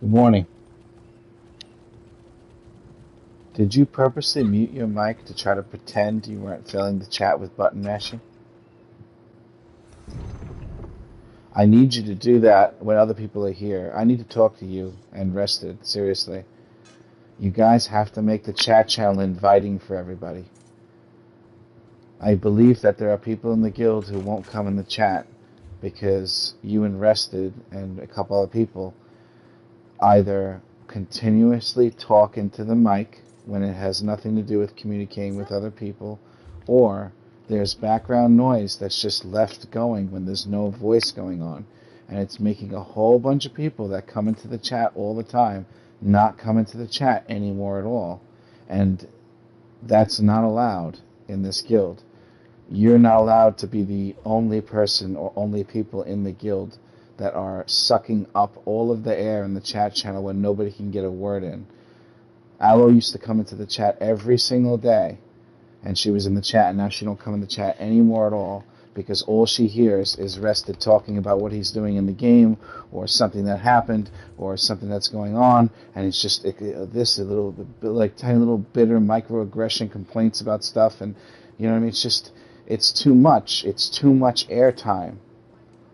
Good morning. Did you purposely mute your mic to try to pretend you weren't filling the chat with button mashing? I need you to do that when other people are here. I need to talk to you and Rested, seriously. You guys have to make the chat channel inviting for everybody. I believe that there are people in the guild who won't come in the chat because you and Rested and a couple other people either continuously talk into the mic when it has nothing to do with communicating with other people, or there's background noise that's just left going when there's no voice going on, and it's making a whole bunch of people that come into the chat all the time not come into the chat anymore at all. And that's not allowed in this guild. You're not allowed to be the only person or only people in the guild that are sucking up all of the air in the chat channel when nobody can get a word in. Aloe used to come into the chat every single day, and she was in the chat, and now she don't come in the chat anymore at all because all she hears is Rested talking about what he's doing in the game or something that happened or something that's going on, and it's just this a little bit like tiny little bitter microaggression complaints about stuff, and you know what I mean? It's too much. It's too much airtime.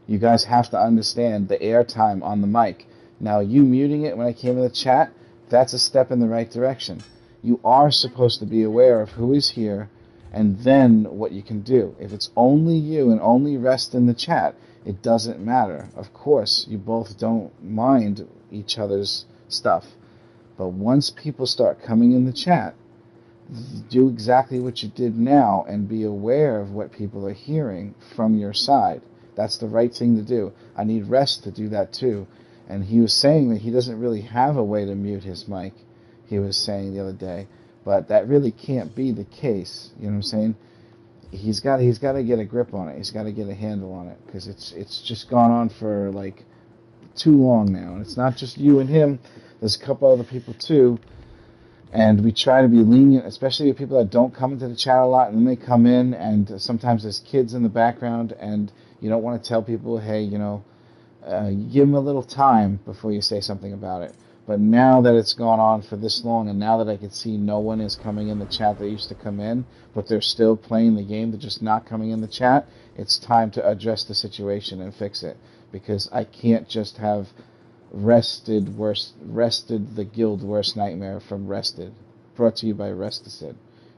You guys have to understand the airtime on the mic. Now, you muting it when I came in the chat, that's a step in the right direction. You are supposed to be aware of who is here and then what you can do. If it's only you and only Rest in the chat, it doesn't matter. Of course, you both don't mind each other's stuff. But once people start coming in the chat, do exactly what you did now and be aware of what people are hearing from your side. That's the right thing to do. I need Rest to do that too. And he was saying that he doesn't really have a way to mute his mic, he was saying the other day. But that really can't be the case. You know what I'm saying? He's got to get a grip on it. He's got to get a handle on it because it's just gone on for like too long now. And it's not just you and him. There's a couple other people too. And we try to be lenient, especially with people that don't come into the chat a lot, and then they come in, and sometimes there's kids in the background, and you don't want to tell people, hey, give them a little time before you say something about it. But now that it's gone on for this long, and now that I can see no one is coming in the chat that used to come in, but they're still playing the game, they're just not coming in the chat, it's time to address the situation and fix it. Because I can't just have Rested the guild worst nightmare from Rested, brought to you by Resticid. You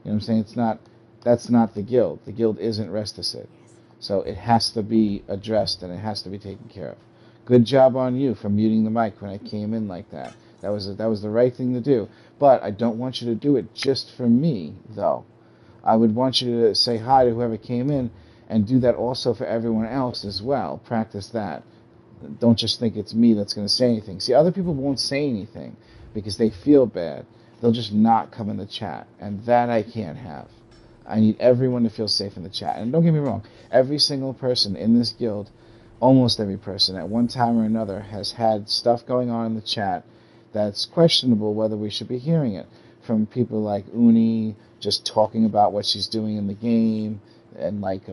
know what I'm saying? That's not the guild. The guild isn't Resticid. So it has to be addressed and it has to be taken care of. Good job on you for muting the mic when I came in like that. That was the right thing to do. But I don't want you to do it just for me, though. I would want you to say hi to whoever came in and do that also for everyone else as well. Practice that. Don't just think it's me that's going to say anything. See, other people won't say anything because they feel bad. They'll just not come in the chat, and that I can't have. I need everyone to feel safe in the chat. And don't get me wrong, every single person in this guild, almost every person at one time or another, has had stuff going on in the chat that's questionable whether we should be hearing it. From people like Uni just talking about what she's doing in the game, and like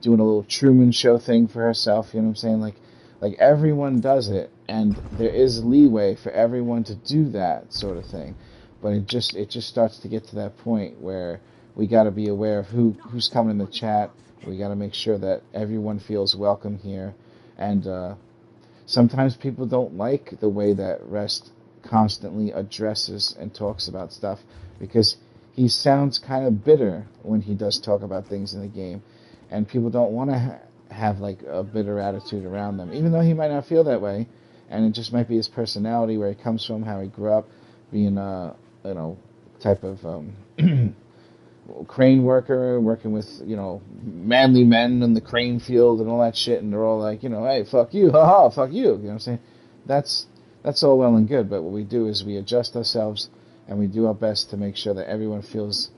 doing a little Truman Show thing for herself. You know what I'm saying? Like everyone does it, and there is leeway for everyone to do that sort of thing. But it just starts to get to that point where we got to be aware of who's coming in the chat. We got to make sure that everyone feels welcome here, and sometimes people don't like the way that Rest constantly addresses and talks about stuff because he sounds kind of bitter when he does talk about things in the game, and people don't want to have like a bitter attitude around them, even though he might not feel that way, and it just might be his personality, where he comes from, how he grew up, being a type of crane worker, working with manly men in the crane field and all that shit, and they're all like, hey, fuck you, haha, fuck you. You know what I'm saying? That's all well and good, but what we do is we adjust ourselves and we do our best to make sure that everyone feels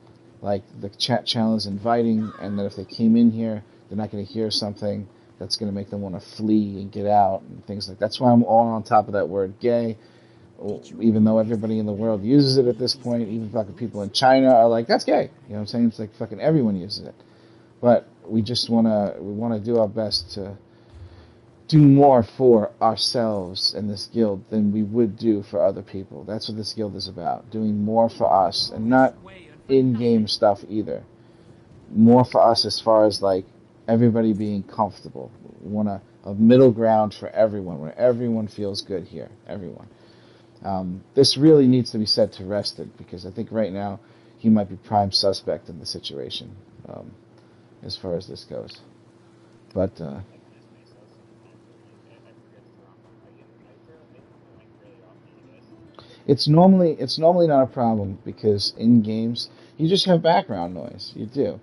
like the chat channel is inviting, and that if they came in here, they're not going to hear something that's going to make them want to flee and get out and things like that. That's why I'm all on top of that word gay, even though everybody in the world uses it at this point. Even fucking people in China are like, that's gay. You know what I'm saying? It's like fucking everyone uses it. But we just want to do our best do more for ourselves and this guild than we would do for other people. That's what this guild is about, doing more for us, and not in-game stuff either. More for us as far as like everybody being comfortable. We want a middle ground for everyone, where everyone feels good here. Everyone. This really needs to be set to Rested, because I think right now he might be prime suspect in the situation, as far as this goes. But it's normally not a problem, because in games you just have background noise. You do,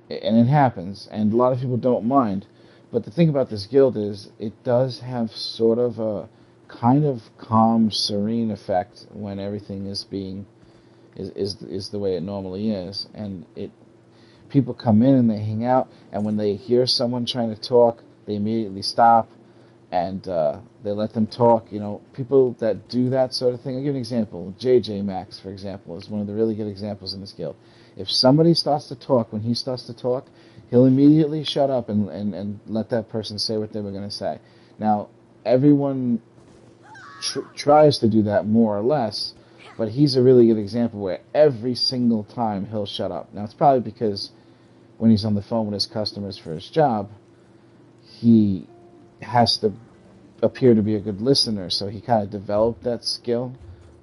and it happens, and a lot of people don't mind. But the thing about this guild is it does have sort of a kind of calm, serene effect when everything is the way it normally is, and it people come in and they hang out, and when they hear someone trying to talk, they immediately stop and they let them talk. People that do that sort of thing. I'll give you an example. JJ Max, for example, is one of the really good examples in this guild. If somebody starts to talk, when he starts to talk, he'll immediately shut up and let that person say what they were going to say. Now, everyone tries to do that more or less, but he's a really good example where every single time he'll shut up. Now, it's probably because when he's on the phone with his customers for his job, he has to appear to be a good listener, so he kind of developed that skill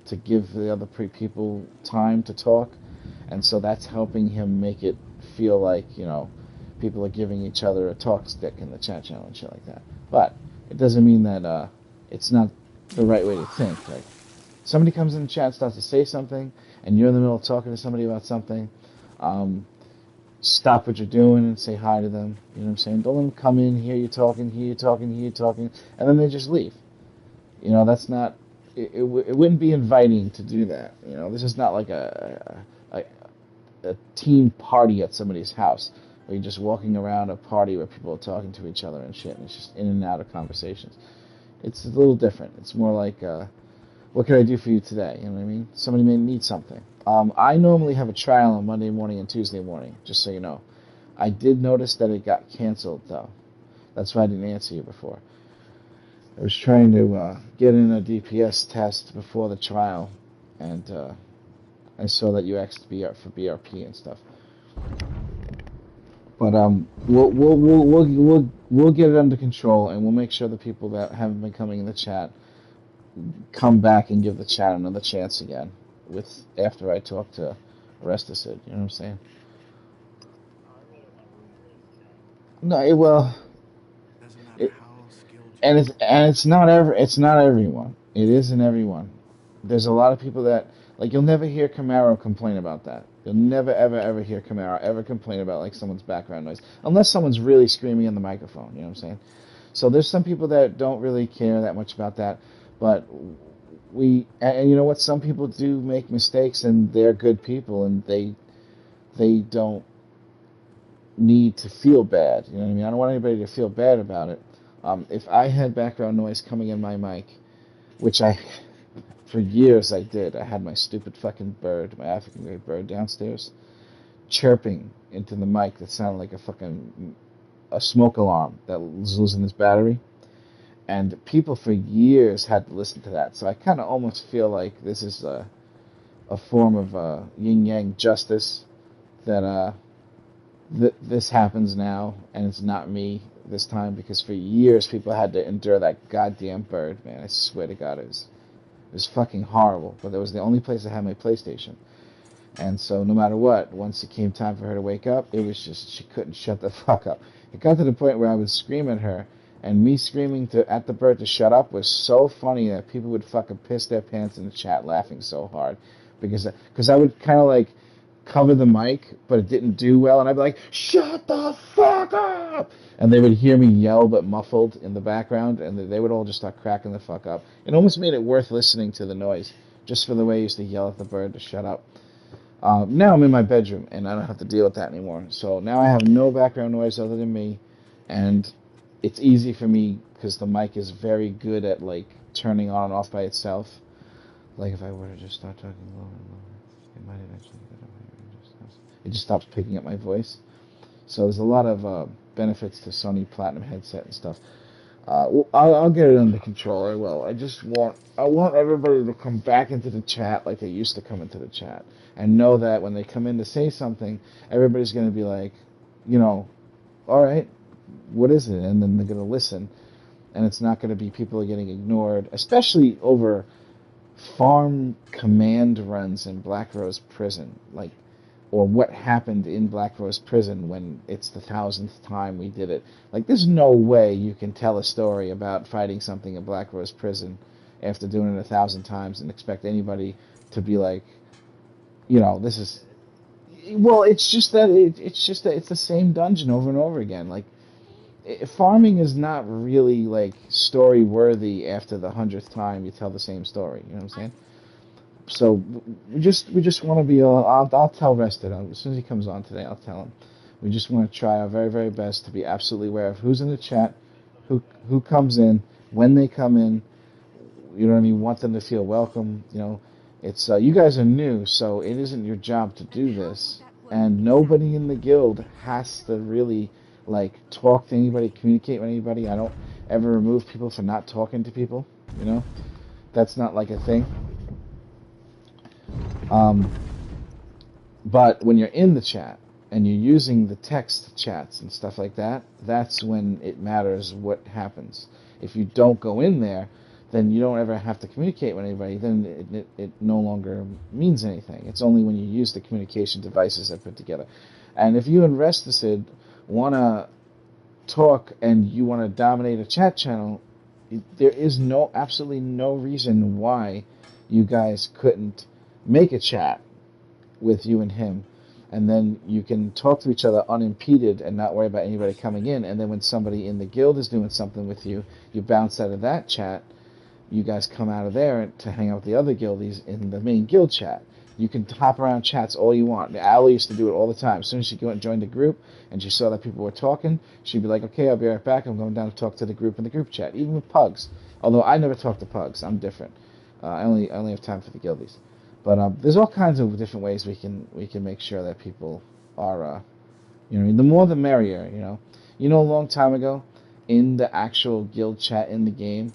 to give the other people time to talk, and so that's helping him make it feel like, people are giving each other a talk stick in the chat channel and shit like that. But it doesn't mean that it's not the right way to think. Like, somebody comes in the chat, starts to say something, and you're in the middle of talking to somebody about something, stop what you're doing and say hi to them. You know what I'm saying? Don't let them come in, hear you talking, and then they just leave. That's not. It wouldn't be inviting to do that. This is not like a team party at somebody's house where you're just walking around a party where people are talking to each other and shit, and it's just in and out of conversations. It's a little different. It's more like, what can I do for you today? You know what I mean? Somebody may need something. I normally have a trial on Monday morning and Tuesday morning, just so you know. I did notice that it got canceled, though. That's why I didn't answer you before. I was trying to get in a DPS test before the trial, and I saw that you asked for BRP and stuff. But we'll get it under control, and we'll make sure the people that haven't been coming in the chat come back and give the chat another chance again. After I talk to Resticid, you know what I'm saying? No, well, it, and it's not everyone. It isn't everyone. There's a lot of people that, like, you'll never hear Camaro complain about that. You'll never ever hear Camaro ever complain about like someone's background noise, unless someone's really screaming in the microphone. You know what I'm saying? So there's some people that don't really care that much about that, but and you know what? Some people do make mistakes, and they're good people, and they don't need to feel bad. You know what I mean? I don't want anybody to feel bad about it. If I had background noise coming in my mic, which for years I did, I had my stupid fucking bird, my African grey bird downstairs, chirping into the mic that sounded like a smoke alarm that was losing its battery. And people for years had to listen to that. So I kind of almost feel like this is a form of yin-yang justice, that this happens now, and it's not me this time, because for years people had to endure that goddamn bird, man. I swear to God, it was fucking horrible. But that was the only place I had my PlayStation. And so no matter what, once it came time for her to wake up, it was just, she couldn't shut the fuck up. It got to the point where I would scream at her, and me screaming at the bird to shut up was so funny that people would fucking piss their pants in the chat laughing so hard. Because I would kind of like cover the mic, but it didn't do well, and I'd be like, shut the fuck up! And they would hear me yell, but muffled in the background, and they would all just start cracking the fuck up. It almost made it worth listening to the noise, just for the way I used to yell at the bird to shut up. Now I'm in my bedroom, and I don't have to deal with that anymore. So now I have no background noise other than me, and it's easy for me because the mic is very good at like turning on and off by itself. Like if I were to just start talking lower and lower, it might eventually get over. It just stops picking up my voice. So there's a lot of benefits to Sony Platinum headset and stuff. I'll get it under control. I will. I want everybody to come back into the chat like they used to come into the chat, and know that when they come in to say something, everybody's going to be like, you know, all right, what is it? And then they're going to listen, and it's not going to be people are getting ignored, especially over farm command runs in Black Rose Prison, like, or what happened in Black Rose Prison when it's the 1000th time we did it. Like, there's no way you can tell a story about fighting something in Black Rose Prison after doing it 1,000 times and expect anybody to be like, you know, this is. Well, it's just that it's the same dungeon over and over again. Like, farming is not really like story worthy after the 100th time you tell the same story. You know what I'm saying? So we just want to be. I'll tell Rested as soon as he comes on today. I'll tell him. We just want to try our very very best to be absolutely aware of who's in the chat, who comes in, when they come in. You know what I mean? Want them to feel welcome. You know, it's you guys are new, so it isn't your job to do this, and nobody in the guild has to really like talk to anybody, communicate with anybody. I don't ever remove people for not talking to people. You know, that's not like a thing. But when you're in the chat and you're using the text chats and stuff like that, that's when it matters what happens. If you don't go in there, then you don't ever have to communicate with anybody. Then it no longer means anything. It's only when you use the communication devices I put together. And if you and Resticid want to talk and you want to dominate a chat channel, there is absolutely no reason why you guys couldn't make a chat with you and him, and then you can talk to each other unimpeded and not worry about anybody coming in. And then when somebody in the guild is doing something with you, you bounce out of that chat. You guys come out of there to hang out with the other guildies in the main guild chat. You can hop around chats all you want. Allie used to do it all the time. As soon as she joined the group and she saw that people were talking, she'd be like, okay, I'll be right back. I'm going down to talk to the group in the group chat, even with Pugs. Although I never talk to Pugs. I'm different. I only have time for the guildies. But there's all kinds of different ways we can make sure that people are, you know, the more the merrier. A long time ago, in the actual guild chat in the game,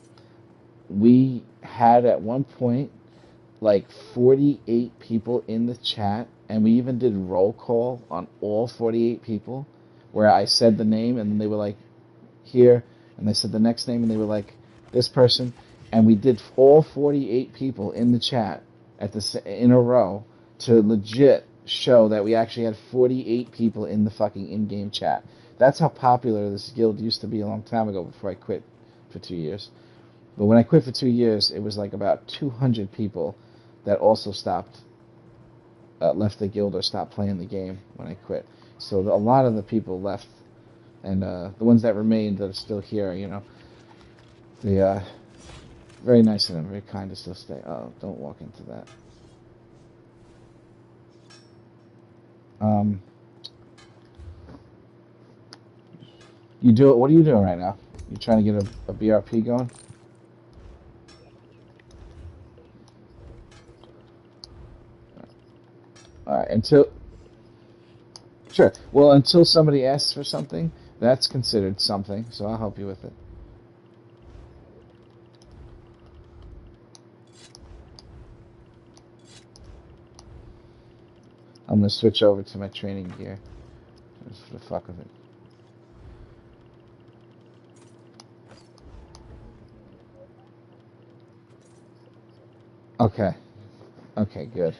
we had at one point like 48 people in the chat, and we even did roll call on all 48 people, where I said the name and then they were like, here, and they said the next name and they were like, this person, and we did all 48 people in the chat in a row to legit show that we actually had 48 people in the fucking in-game chat. That's how popular this guild used to be a long time ago before I quit for 2 years. But when I quit for 2 years, it was like about 200 people that also left the guild or stopped playing the game when I quit. So a lot of the people left, and the ones that remained that are still here, they very nice of them, very kind to still stay. Oh, don't walk into that. What are you doing right now? You trying to get a BRP going? All right, sure. Well, until somebody asks for something, that's considered something. So I'll help you with it. I'm going to switch over to my training gear, just for the fuck of it. Okay, good.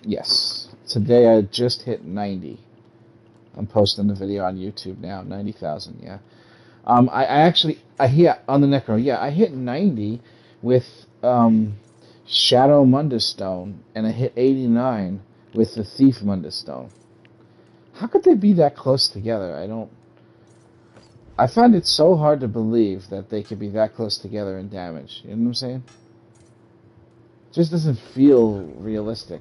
Yes. Today I just hit 90. I'm posting the video on YouTube now. 90,000, yeah. I hit on the Necro. Yeah, I hit 90 with Shadow Mundus Stone, and I hit 89 with the Thief Mundus Stone. How could they be that close together? I find it so hard to believe that they could be that close together in damage. You know what I'm saying? It just doesn't feel realistic.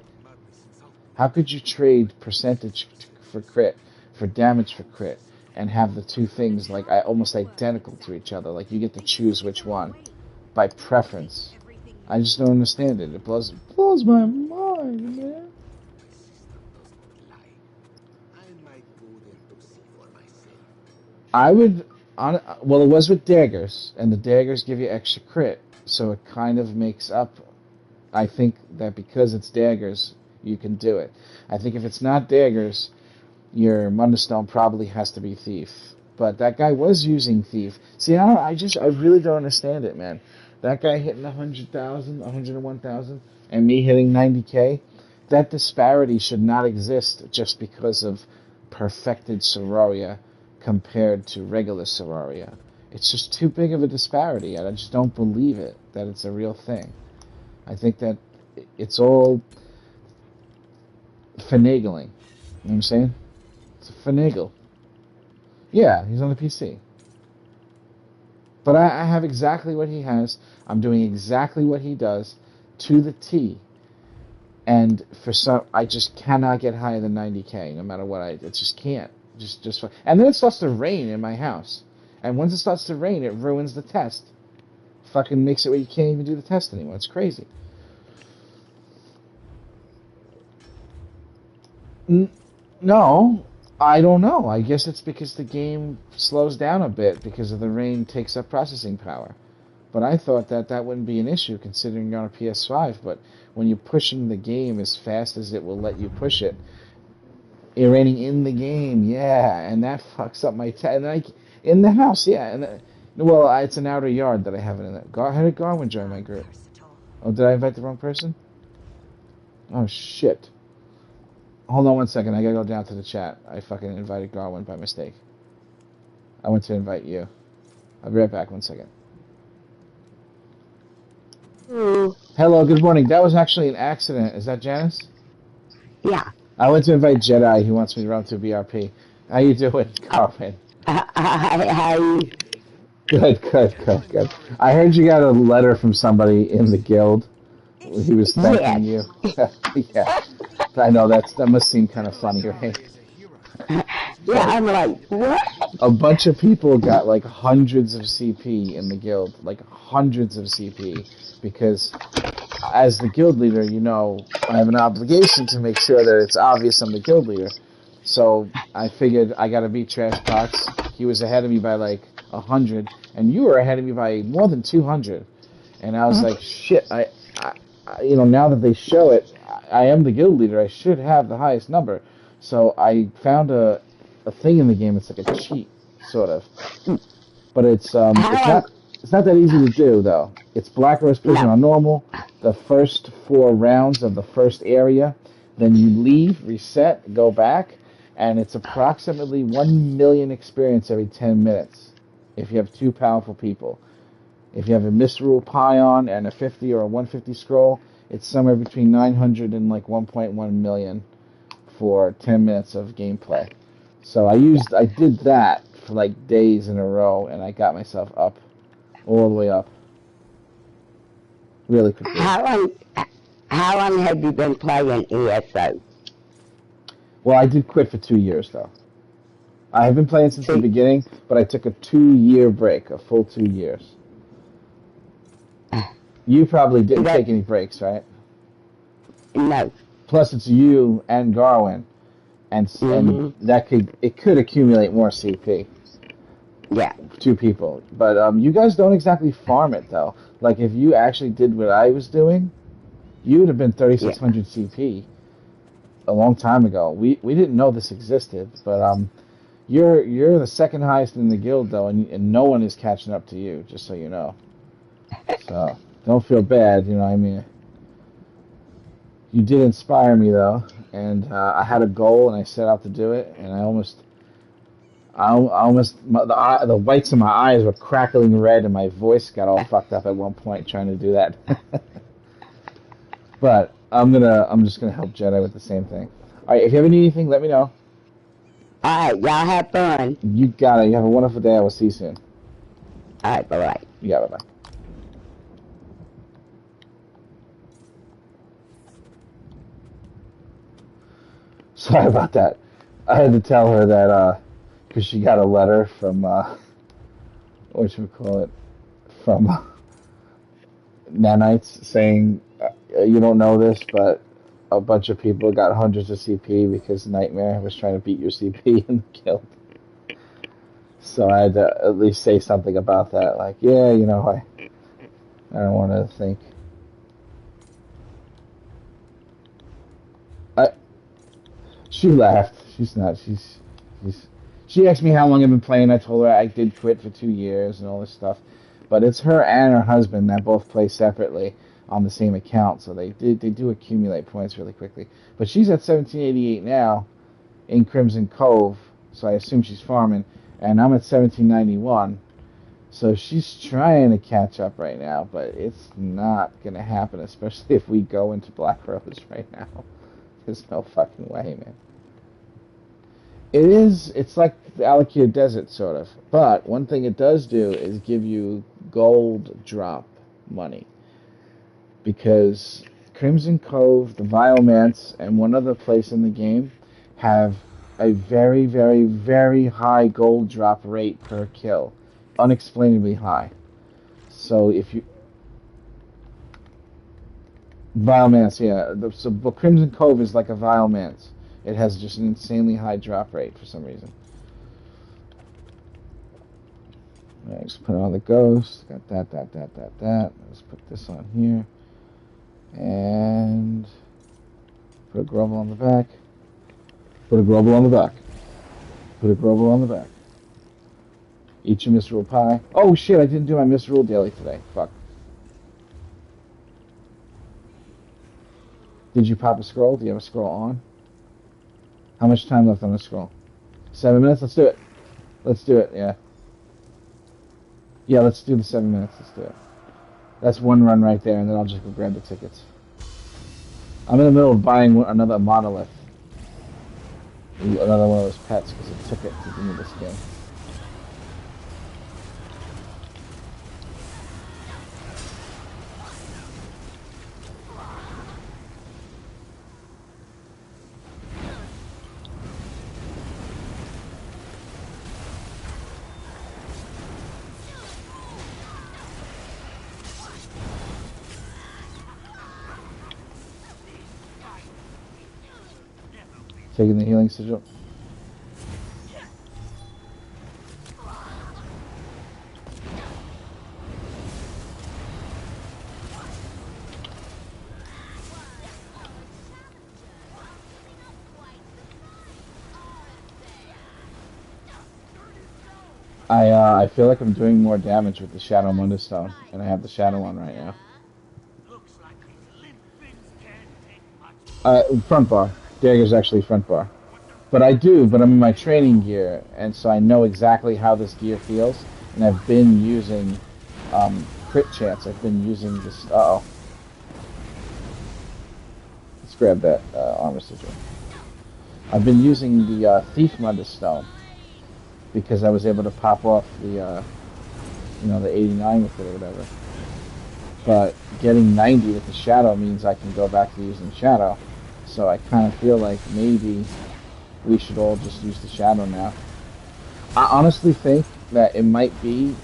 How could you trade percentage for crit, for damage for crit, and have the two things like almost identical to each other? Like you get to choose which one by preference. I just don't understand it. It blows my mind, man. I would Well, it was with daggers, and the daggers give you extra crit, so it kind of makes up. I think that because it's daggers, you can do it. I think if it's not daggers, your Munderstone probably has to be Thief. But that guy was using Thief. See, I really don't understand it, man. That guy hitting 100,000, 101,000, and me hitting 90K, that disparity should not exist just because of perfected Sororia compared to regular Sororia. It's just too big of a disparity, and I just don't believe it, that it's a real thing. I think that it's all finagling. You know what I'm saying? It's a finagle. Yeah, he's on the PC. But I have exactly what he has. I'm doing exactly what he does to the T. And for some, I just cannot get higher than 90K, no matter what it just can't. And then it starts to rain in my house. And once it starts to rain, it ruins the test. Fucking makes it where you can't even do the test anymore. It's crazy. No, I don't know. I guess it's because the game slows down a bit because of the rain takes up processing power. But I thought that wouldn't be an issue considering you're on a PS5. But when you're pushing the game as fast as it will let you push it, it's raining in the game, yeah, and that fucks up my in the house, yeah. It's an outer yard that I have it in. How did Garwin join my group? Oh, did I invite the wrong person? Oh shit. Hold on one second. I gotta go down to the chat. I fucking invited Garwin by mistake. I went to invite you. I'll be right back. 1 second. Hello, good morning. That was actually an accident. Is that Janice? Yeah. I went to invite Jedi. He wants me to run through BRP. How you doing, Garwin? Hi. Good. I heard you got a letter from somebody in the guild. He was thanking you. Yeah. I know that must seem kind of funny, right? Yeah, I'm like, what? A bunch of people got like hundreds of CP in the guild, like hundreds of CP, because as the guild leader, you know, I have an obligation to make sure that it's obvious I'm the guild leader. So I figured I gotta beat Trashbox. He was ahead of me by like 100, and you were ahead of me by more than 200. And I was like, shit, I now that they show it, I am the guild leader. I should have the highest number. So I found a thing in the game. It's like a cheat, sort of. But it's not that easy to do though. It's Black Rose Prison on normal. The first 4 rounds of the first area, then you leave, reset, go back, and it's approximately 1 million experience every 10 minutes. If you have 2 powerful people. If you have a Misrule Pion and a 50 or a 150 scroll, it's somewhere between 900 and like 1.1 million for 10 minutes of gameplay. So I did that for like days in a row, and I got myself up, all the way up, really quickly. How long have you been playing ESO? Well, I did quit for 2 years though. I have been playing since the beginning, but I took a 2-year break, a full 2 years. You probably didn't take any breaks, right? No. Plus, it's you and Garwin, and that could accumulate more CP. Yeah. 2 people, but you guys don't exactly farm it though. Like if you actually did what I was doing, you would have been 3,600 CP a long time ago. We didn't know this existed, but you're the second highest in the guild though, and no one is catching up to you. Just so you know. So. Don't feel bad, you know what I mean? You did inspire me, though, and I had a goal, and I set out to do it, and I almost the whites of my eyes were crackling red, and my voice got all fucked up at one point trying to do that. But I'm just gonna help Jedi with the same thing. All right, if you ever need anything, let me know. All right, y'all have fun. You got it. You have a wonderful day. I will see you soon. All right, bye-bye. Yeah, bye-bye. Sorry about that. I had to tell her that because she got a letter from from nanites saying you don't know this, but a bunch of people got hundreds of CP because Nightmare was trying to beat your CP in the guild. So I had to at least say something about that. Like, yeah, I don't want to think. I, she laughed. She's not. She's. She asked me how long I've been playing. I told her I did quit for 2 years and all this stuff. But it's her and her husband that both play separately on the same account, so they do accumulate points really quickly. But she's at 1788 now in Crimson Cove, so I assume she's farming, and I'm at 1791. So she's trying to catch up right now, but it's not gonna happen, especially if we go into Black Rose right now. There's no fucking way, man. It's like the Alakir Desert, sort of. But one thing it does do is give you gold drop money. Because Crimson Cove, the Violmance, and one other place in the game have a very, very, very high gold drop rate per kill. Unexplainably high. So if you... Violmance, yeah. But Crimson Cove is like a Violmance. It has just an insanely high drop rate for some reason. Alright, just put on the ghost. Got that. Let's put this on here. And put a Grovel on the back. Put a Grovel on the back. Put a Grovel on the back. Eat your misrule pie. Oh shit, I didn't do my misrule daily today. Fuck. Did you pop a scroll? Do you have a scroll on? How much time left on the scroll? 7 minutes? Let's do it. Let's do it, yeah. Yeah, let's do the 7 minutes. Let's do it. That's one run right there, and then I'll just go grab the tickets. I'm in the middle of buying another monolith. Another one of those pets, because it took it to give me this game. Taking the healing sigil. I feel like I'm doing more damage with the Shadow Mundustone, and I have the Shadow one right now. Front bar. Dagger's actually front bar. But I'm in my training gear, and so I know exactly how this gear feels, and I've been using crit chance. I've been using this... Uh-oh. Let's grab that armor sigil. I've been using the Thief Mundustone, because I was able to pop off the, the 89 with it or whatever. But getting 90 with the Shadow means I can go back to using Shadow. So I kind of feel like maybe we should all just use the Shadow now. I honestly think that it might be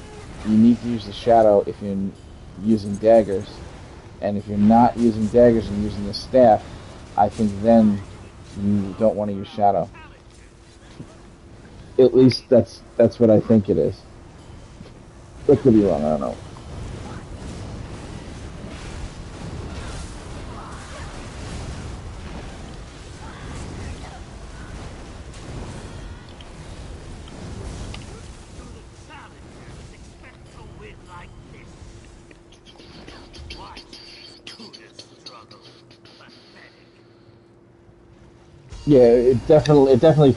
you need to use the Shadow if you're using daggers. And if you're not using daggers and using the staff, I think then you don't want to use Shadow. At least that's what I think it is. It could be wrong, I don't know. Yeah, it definitely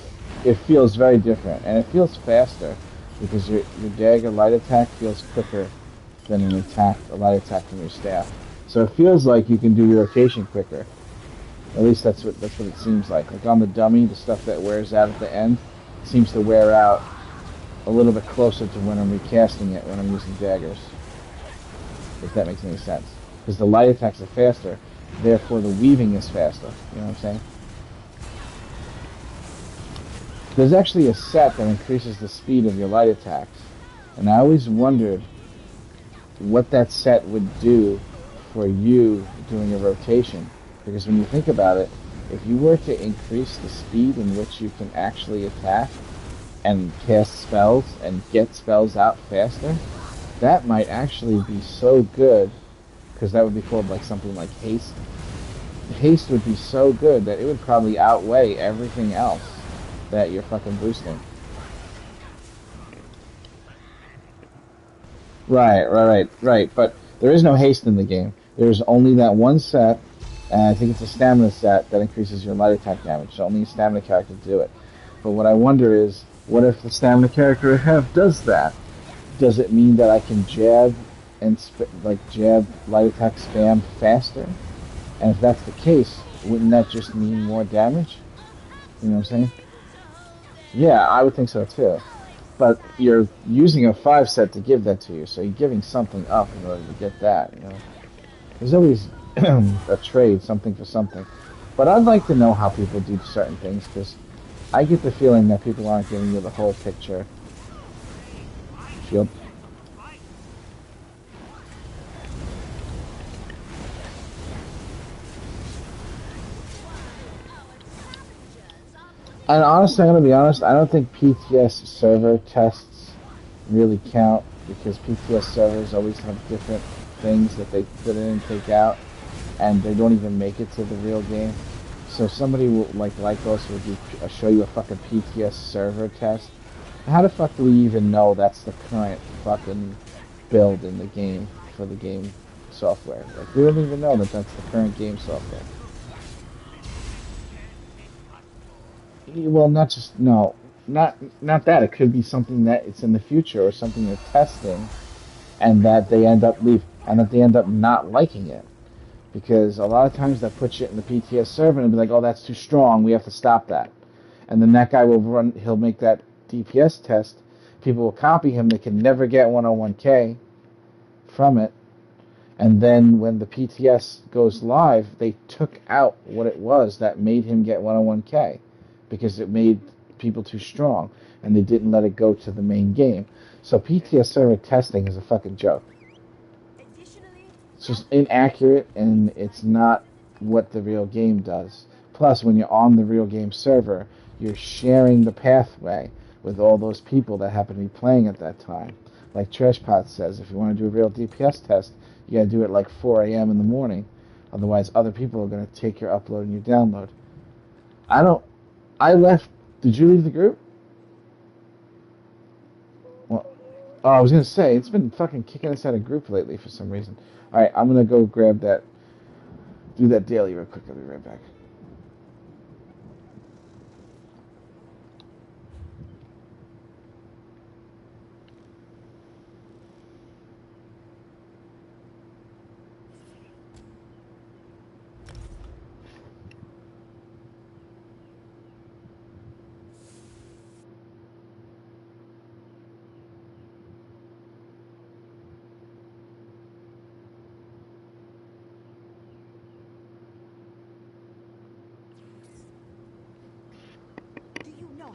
feels very different, and it feels faster because your dagger light attack feels quicker than a light attack from your staff. So it feels like you can do your rotation quicker. At least that's what it seems like. Like on the dummy, the stuff that wears out at the end seems to wear out a little bit closer to when I'm recasting it when I'm using daggers. If that makes any sense. Because the light attacks are faster, therefore the weaving is faster. You know what I'm saying? There's actually a set that increases the speed of your light attacks. And I always wondered what that set would do for you doing a rotation. Because when you think about it, if you were to increase the speed in which you can actually attack, and cast spells and get spells out faster, that might actually be so good because that would be called like something like haste. Haste would be so good that it would probably outweigh everything else that you're fucking boosting. Right. But there is no haste in the game. There's only that one set, and I think it's a stamina set that increases your light attack damage. So only a stamina character do it. But what I wonder is, what if the stamina character I have does that? Does it mean that I can jab and jab light attack spam faster? And if that's the case, wouldn't that just mean more damage? You know what I'm saying? Yeah, I would think so too. But you're using a 5 set to give that to you, so you're giving something up in order to get that. You know, there's always a trade, something for something. But I'd like to know how people do certain things because I get the feeling that people aren't giving you the whole picture. Shield. And honestly, I'm gonna be honest. I don't think PTS server tests really count because PTS servers always have different things that they put in and take out, and they don't even make it to the real game. So somebody will like us will show you a fucking PTS server test. How the fuck do we even know that's the current fucking build in the game for the game software? Like we don't even know that that's the current game software. Well, not just no, not that. It could be something that it's in the future or something they're testing, and that they end up not liking it because a lot of times that puts shit in the PTS server and be like, oh, that's too strong. We have to stop that, and then that guy will run. He'll make that DPS test. People will copy him. They can never get 101K from it. And then when the PTS goes live, they took out what it was that made him get 101K because it made people too strong and they didn't let it go to the main game. So PTS server testing is a fucking joke. It's just inaccurate and it's not what the real game does. Plus, when you're on the real game server, you're sharing the pathway with all those people that happen to be playing at that time. Like Trashpot says, if you want to do a real DPS test, you gotta do it like 4 a.m. in the morning. Otherwise, other people are gonna take your upload and your download. I don't. I left. Did you leave the group? Well, oh, I was gonna say it's been fucking kicking us out of group lately for some reason. All right, I'm gonna go grab that. Do that daily real quick. I'll be right back.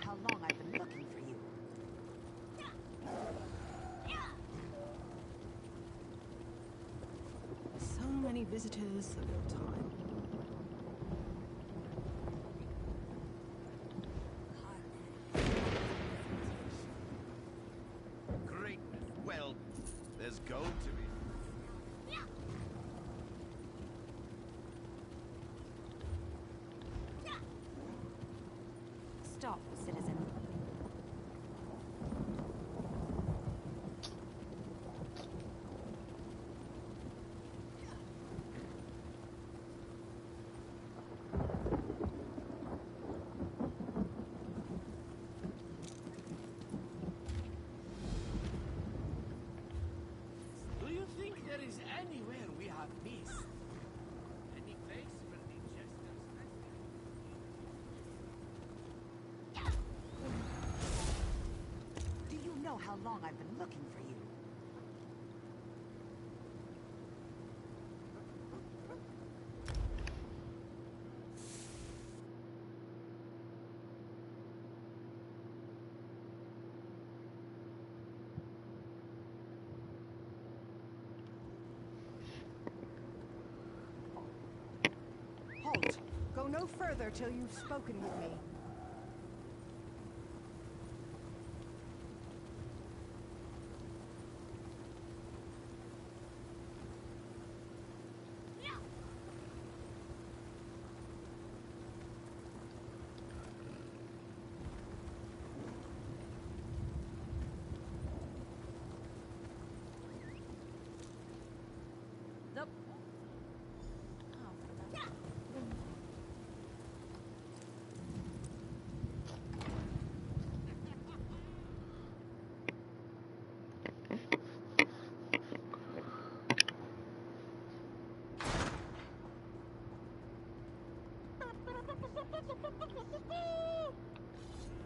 How long I've been looking for you. So many visitors, so little time. Great. Well, there's gold to be. Stop, citizen. Do you think there is anywhere we have peace? Any place for the jesters? Do you know how long I've been looking for you? Halt! Go no further till you've spoken with me.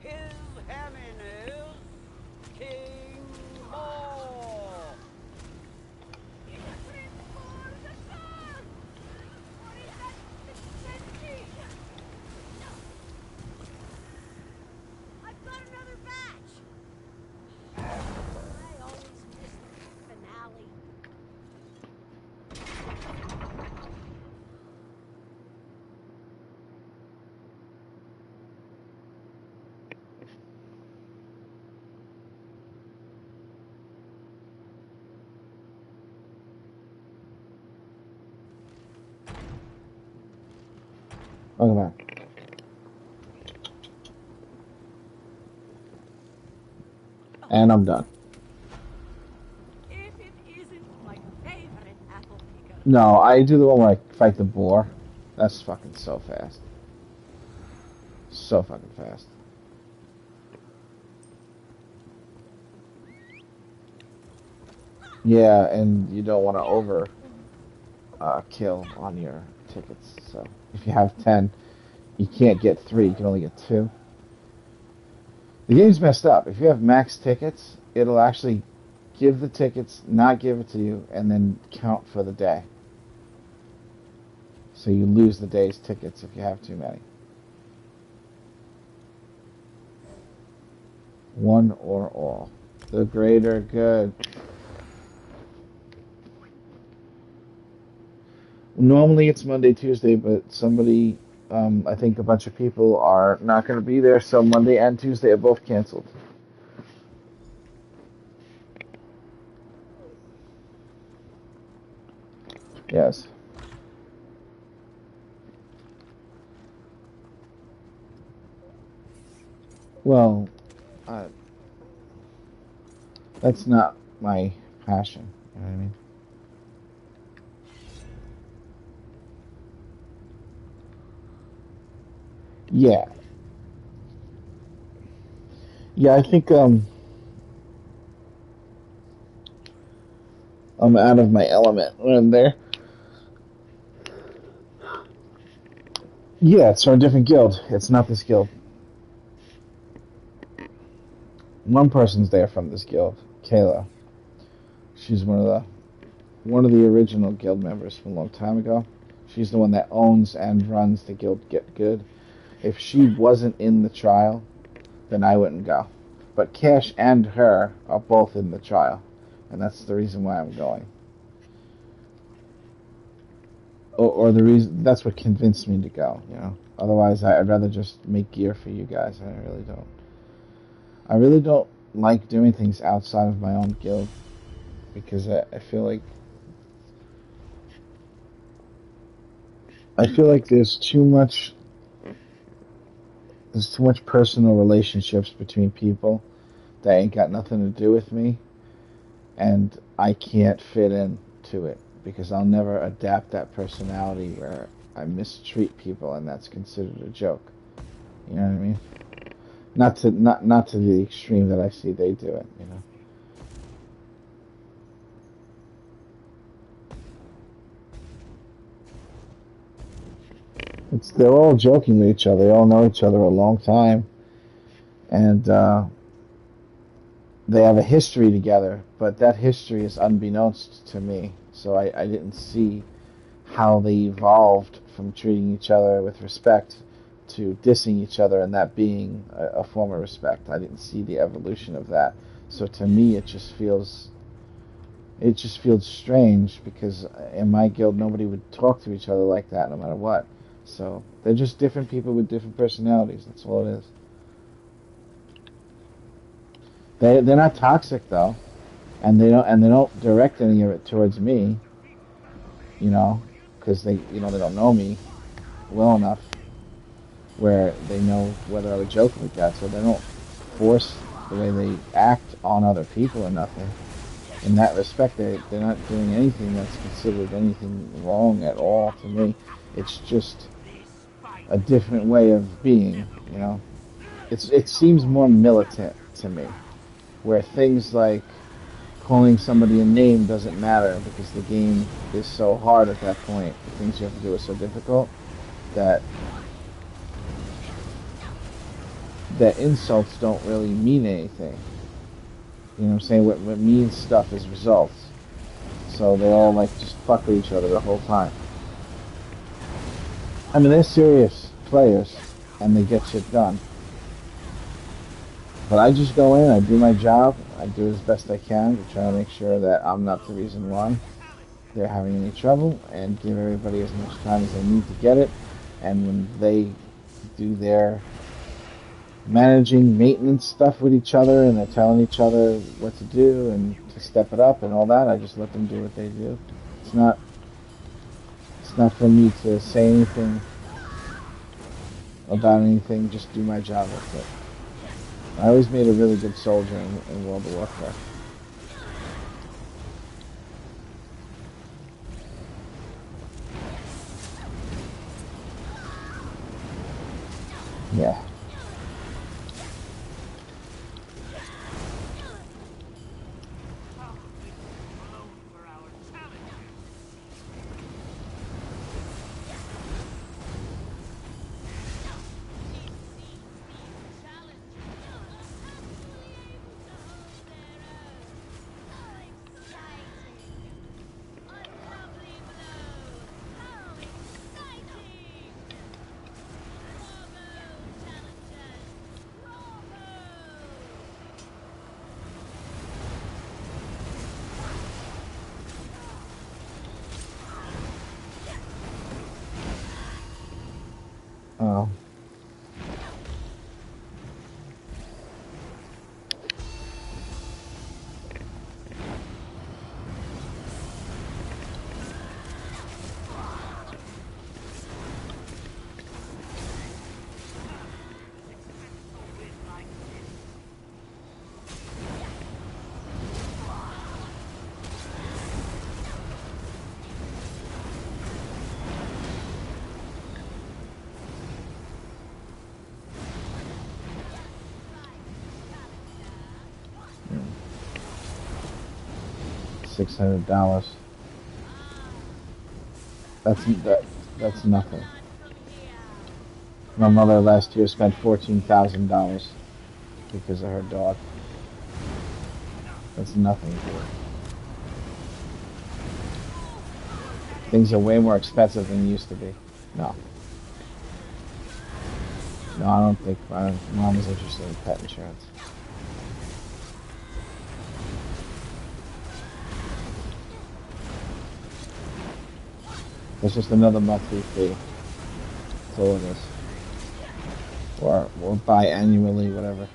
His Hammond is King Ball. I've got another batch. I always miss the finale. Welcome back. And I'm done. If it isn't my favorite apple picker. No, I do the one where I fight the boar. That's fucking so fast. So fucking fast. Yeah, and you don't want to over kill on your tickets. So if you have 10, you can't get 3. You can only get 2. The game's messed up. If you have max tickets, it'll actually give the tickets, not give it to you, and then count for the day. So you lose the day's tickets if you have too many. One or all. The greater good. Normally it's Monday, Tuesday, but somebody, I think a bunch of people are not going to be there, so Monday and Tuesday are both canceled. Yes. Well, that's not my passion. You know what I mean? Yeah. Yeah, I think I'm out of my element when I'm there. Yeah, it's from a different guild. It's not this guild. One person's there from this guild, Kayla. She's one of the original guild members from a long time ago. She's the one that owns and runs the guild Get Good. If she wasn't in the trial, then I wouldn't go. But Cash and her are both in the trial, and that's the reason why I'm going. Or the reason that's what convinced me to go. You know, otherwise I'd rather just make gear for you guys. I really don't. I really don't like doing things outside of my own guild because I feel like there's too much personal relationships between people that ain't got nothing to do with me, and I can't fit into it because I'll never adapt that personality where I mistreat people and that's considered a joke. You know what I mean? Not to the extreme that I see they do it, you know. They're all joking with each other. They all know each other a long time, and they have a history together. But that history is unbeknownst to me, so I didn't see how they evolved from treating each other with respect to dissing each other and that being a form of respect. I didn't see the evolution of that. So to me, it just feels strange because in my guild nobody would talk to each other like that no matter what. So they're just different people with different personalities. That's all it is. They're not toxic though, and they don't direct any of it towards me. You know, because they don't know me well enough where they know whether I would joke like that. So they don't force the way they act on other people or nothing. In that respect, they're not doing anything that's considered anything wrong at all to me. It's just a different way of being, you know. It seems more militant to me, where things like calling somebody a name doesn't matter because the game is so hard at that point. The things you have to do are so difficult that that insults don't really mean anything. You know what I'm saying? What means stuff is results. So they all like just fuck with each other the whole time. I mean, they're serious players and they get shit done. But I just go in, I do my job, I do as best I can to try to make sure that I'm not the reason why they're having any trouble, and give everybody as much time as they need to get it. And when they do their managing maintenance stuff with each other and they're telling each other what to do and to step it up and all that, I just let them do what they do. It's not for me to say anything about anything, just do my job with it. I always made a really good soldier in World of Warcraft. Yeah. Oh. $600. That's nothing. My mother last year spent $14,000 because of her dog. That's nothing to her. Things are way more expensive than they used to be. No. No, I don't think Mom is interested in pet insurance. It's just another monthly fee. That's all it is. Or biannually, whatever.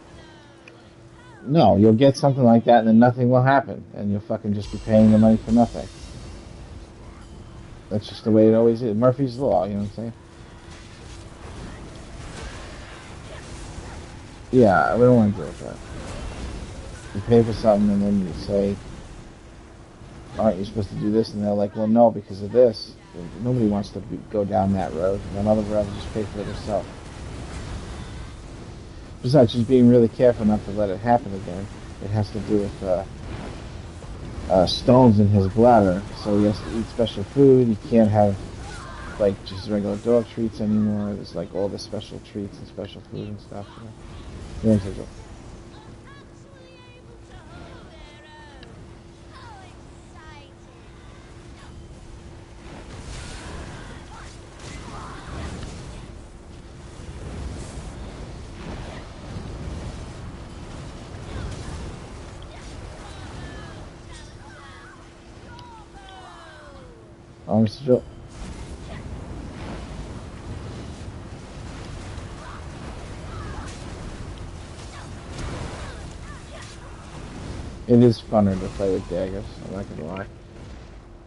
No, you'll get something like that and then nothing will happen. And you'll fucking just be paying the money for nothing. That's just the way it always is. Murphy's Law, you know what I'm saying? Yeah, we don't want to deal with that. You pay for something and then you say, aren't you supposed to do this? And they're like, well, no, because of this. Nobody wants to go down that road. And another road just pay for it herself. Besides, she's being really careful not to let it happen again. It has to do with stones in his bladder, so he has to eat special food. He can't have like just regular dog treats anymore. There's like all the special treats and special food and stuff. You know? Yeah, Mr. Joe. It is funner to play with daggers, I'm not gonna lie.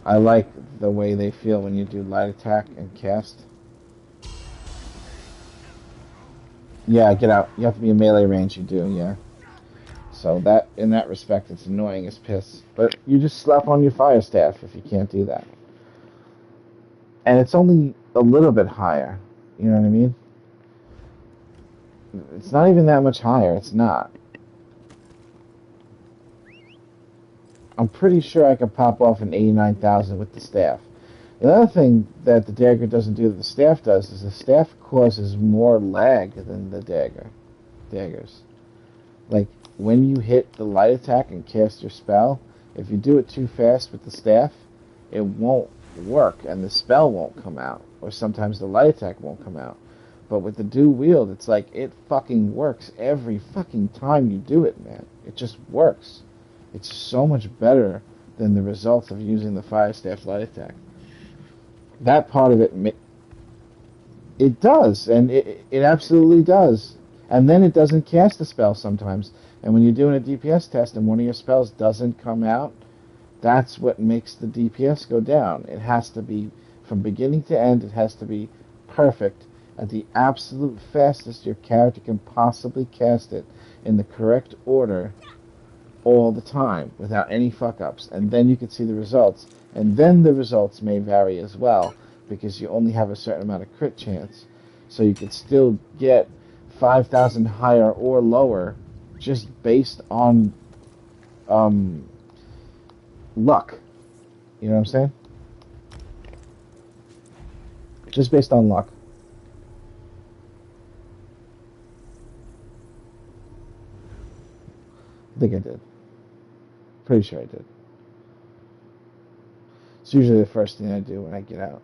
I like the way they feel when you do light attack and cast. Yeah, get out. You have to be in melee range, you do, yeah. So that, in that respect, it's annoying as piss. But you just slap on your fire staff if you can't do that. And it's only a little bit higher. You know what I mean? It's not even that much higher. It's not. I'm pretty sure I could pop off an 89,000 with the staff. The other thing that the dagger doesn't do that the staff does is the staff causes more lag than the dagger daggers. Like, when you hit the light attack and cast your spell, if you do it too fast with the staff, it won't work and the spell won't come out. Or sometimes the light attack won't come out. But with the dual wield, it's like it fucking works every fucking time you do it, man. It just works. It's so much better than the results of using the fire staff light attack. That part of it, it does, and it absolutely does. And then it doesn't cast the spell sometimes. And when you're doing a DPS test and one of your spells doesn't come out, that's what makes the DPS go down. It has to be, from beginning to end, it has to be perfect at the absolute fastest your character can possibly cast it in the correct order all the time without any fuck-ups. And then you can see the results. And then the results may vary as well because you only have a certain amount of crit chance. So you can still get 5,000 higher or lower just based on luck. You know what I'm saying? Just based on luck. I think I did. Pretty sure I did. It's usually the first thing I do when I get out.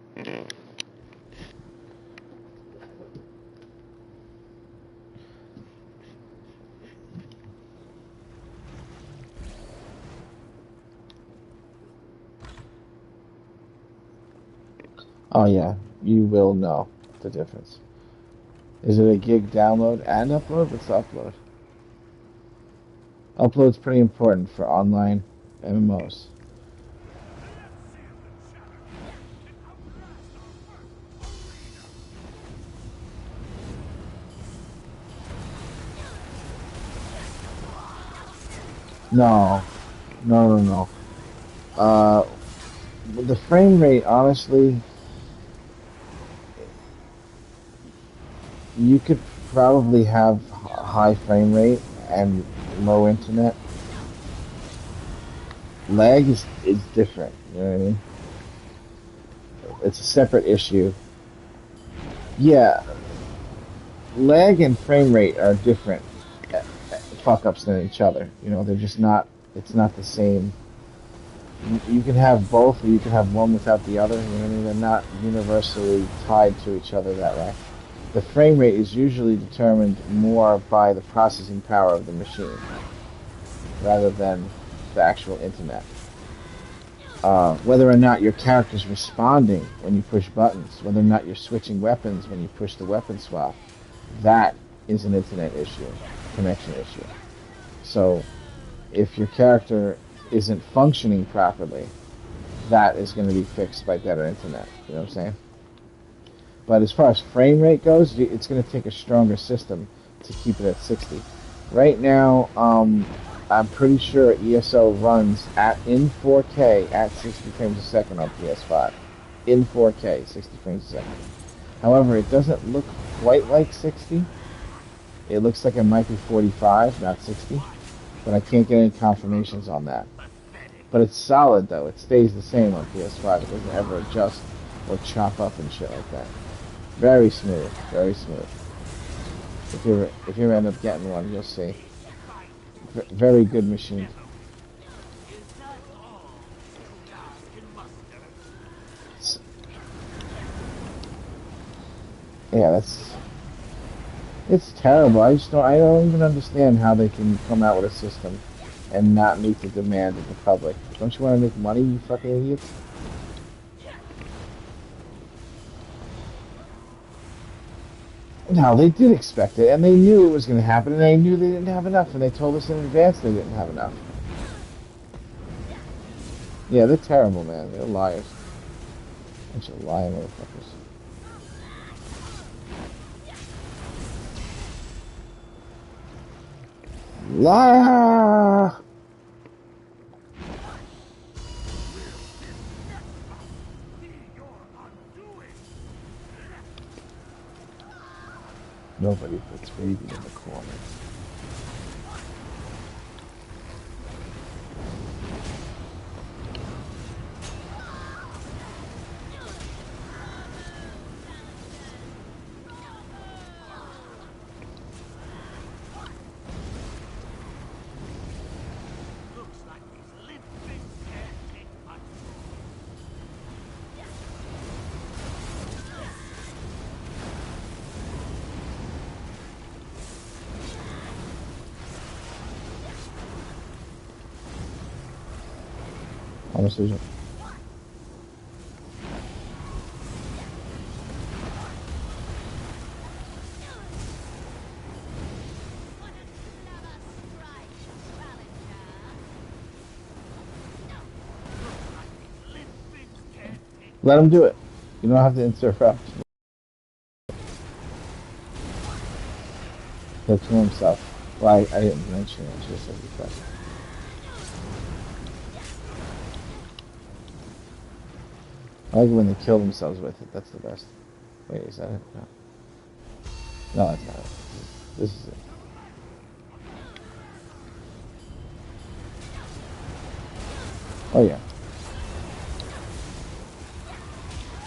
Oh yeah, you will know the difference. Is it a gig download and upload? What's the upload? Upload's pretty important for online MMOs. No. The frame rate, honestly, you could probably have high frame rate and low internet. Lag is different, you know what I mean? It's a separate issue. Yeah, lag and frame rate are different fuck-ups than each other. You know, they're just not, it's not the same. You can have both, or you can have one without the other, you know what I mean? They're not universally tied to each other that way. The frame rate is usually determined more by the processing power of the machine rather than the actual internet. Whether or not your character's responding when you push buttons, whether or not you're switching weapons when you push the weapon swap, that is an internet issue, connection issue. So if your character isn't functioning properly, that is going to be fixed by better internet. You know what I'm saying? But as far as frame rate goes, it's going to take a stronger system to keep it at 60. Right now, I'm pretty sure ESO runs in 4K at 60 frames a second on PS5. In 4K, 60 frames a second. However, it doesn't look quite like 60. It looks like it might be 45, not 60. But I can't get any confirmations on that. But it's solid, though. It stays the same on PS5. It doesn't ever adjust or chop up and shit like that. Very smooth, very smooth. If you end up getting one, you'll see. Very good machine. Yeah, it's terrible. I don't even understand how they can come out with a system and not meet the demand of the public. Don't you want to make money, you fucking idiots? No, they did expect it, and they knew it was going to happen, and they knew they didn't have enough, and they told us in advance they didn't have enough. Yeah, they're terrible, man. They're liars. Bunch of lying motherfuckers. Liar! Nobody puts baby in the corner. Almost losing. Let him do it. You don't have to interrupt. He'll kill himself. Well, I didn't mention it. I just said because. I like when they kill themselves with it. That's the best. Wait, is that it? No. No, that's not it. This is it. Oh, yeah.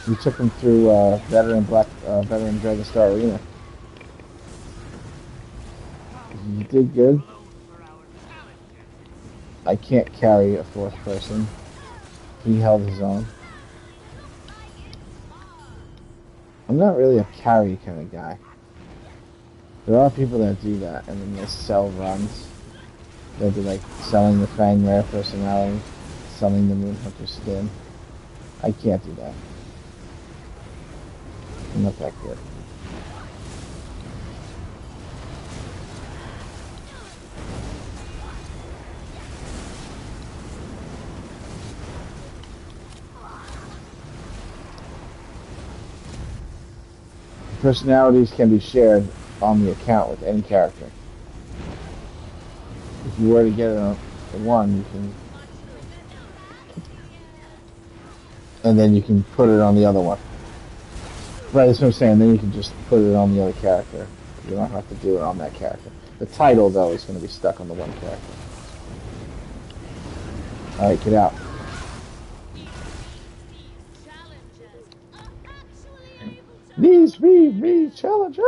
You took him through veteran Dragon Star Arena. You did good. I can't carry a fourth person. He held his own. I'm not really a carry kind of guy. There are people that do that, and then they sell runs. They'll be like selling the Fang Rare personality, selling the Moonhunter skin. I can't do that. I'm not that good. Personalities can be shared on the account with any character. If you were to get it on one, you can, and then you can put it on the other one. Right, that's what I'm saying. Then you can just put it on the other character. You don't have to do it on that character. The title, though, is going to be stuck on the one character. Alright, get out. These challengers,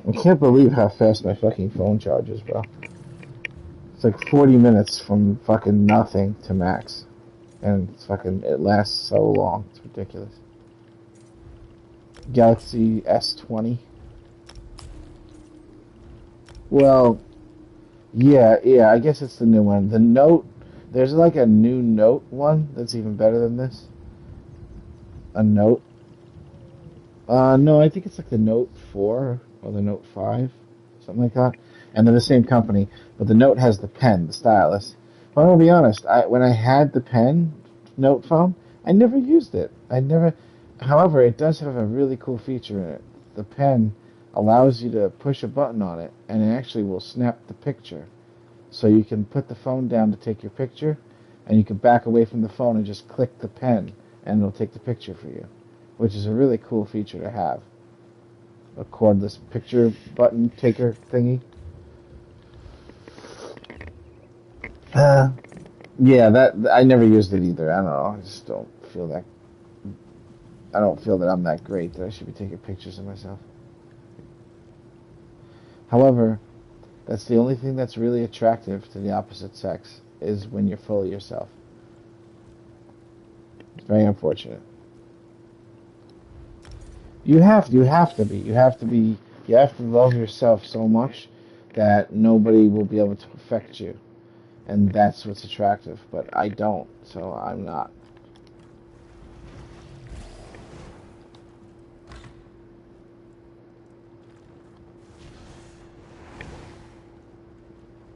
I can't believe how fast my fucking phone charges, bro. It's like 40 minutes from fucking nothing to max. And it's fucking, it lasts so long. It's ridiculous. Galaxy S20. Well, yeah, I guess it's the new one. The Note, there's like a new Note one that's even better than this. A Note. No, I think it's like the Note 4 or the Note 5, something like that. And they're the same company, but the Note has the pen, the stylus. But I'm gonna be honest, when I had the pen Note phone, I never used it. However, it does have a really cool feature in it. The pen allows you to push a button on it, and it actually will snap the picture. So you can put the phone down to take your picture, and you can back away from the phone and just click the pen, and it'll take the picture for you, which is a really cool feature to have. A cordless picture button taker thingy. Yeah, that I never used it either. I don't know. I just don't feel that. I don't feel that I'm that great that I should be taking pictures of myself. However, that's the only thing that's really attractive to the opposite sex is when you're full of yourself. It's very unfortunate. You have to be. You have to love yourself so much that nobody will be able to affect you. And that's what's attractive, but I don't, so I'm not.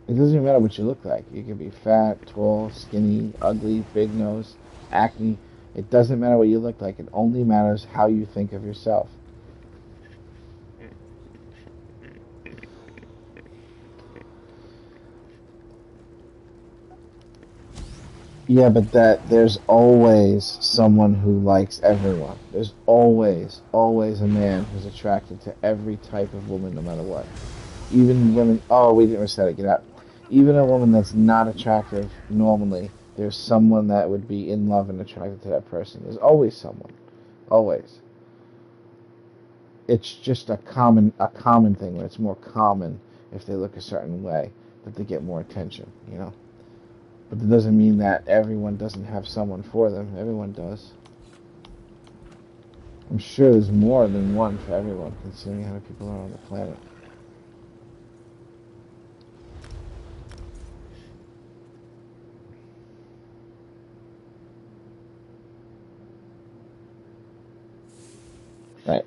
It doesn't even matter what you look like. You can be fat, tall, skinny, ugly, big nose, acne. It doesn't matter what you look like. It only matters how you think of yourself. Yeah, but there's always someone who likes everyone. There's always a man who's attracted to every type of woman, no matter what. Even women. Oh, we didn't reset it. Get out. Even a woman that's not attractive normally, there's someone that would be in love and attracted to that person. There's always someone. Always. It's just a common thing where it's more common if they look a certain way that they get more attention, you know. But that doesn't mean that everyone doesn't have someone for them. Everyone does. I'm sure there's more than one for everyone, considering how many people are on the planet. Right.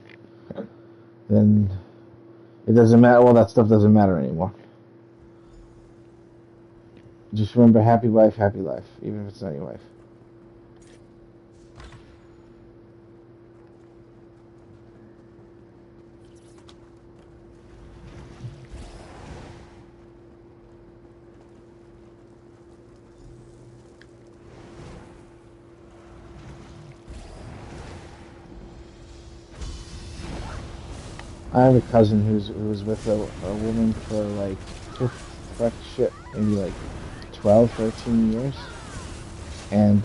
Then it doesn't matter. Well, that stuff doesn't matter anymore. Just remember, happy wife, happy life, even if it's not your wife. I have a cousin who was with a woman for like, fuck shit, maybe like 12, 13 years. And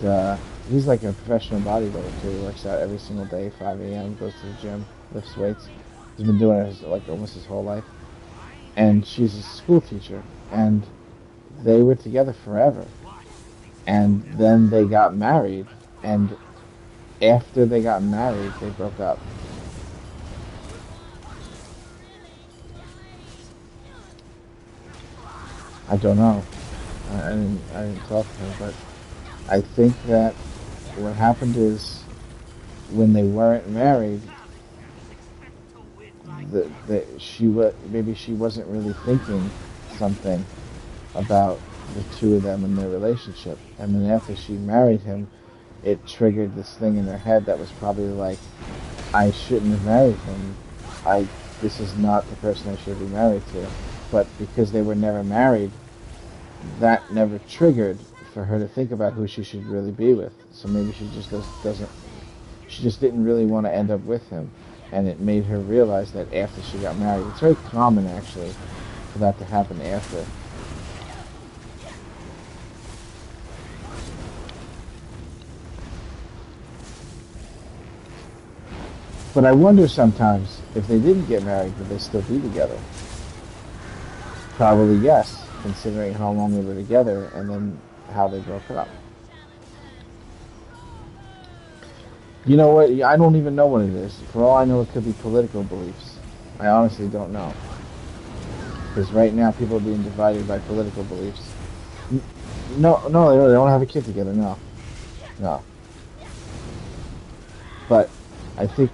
he's like a professional bodybuilder too. He works out every single day, 5 a.m., goes to the gym, lifts weights. He's been doing it like almost his whole life. And she's a school teacher. And they were together forever. And then they got married. And after they got married, they broke up. I don't know. I didn't talk to her, but I think that what happened is when they weren't married, maybe she wasn't really thinking something about the two of them and their relationship, and then after she married him, it triggered this thing in her head that was probably like, I shouldn't have married him. This is not the person I should be married to. But because they were never married, that never triggered for her to think about who she should really be with. So maybe she just doesn't. She just didn't really want to end up with him, and it made her realize that after she got married. It's very common actually for that to happen after. But I wonder sometimes if they didn't get married, would they still be together? Probably yes, considering how long they were together and then how they broke up. You know what? I don't even know what it is. For all I know, it could be political beliefs. I honestly don't know. Because right now, people are being divided by political beliefs. No, they don't have a kid together, no. No. But I think...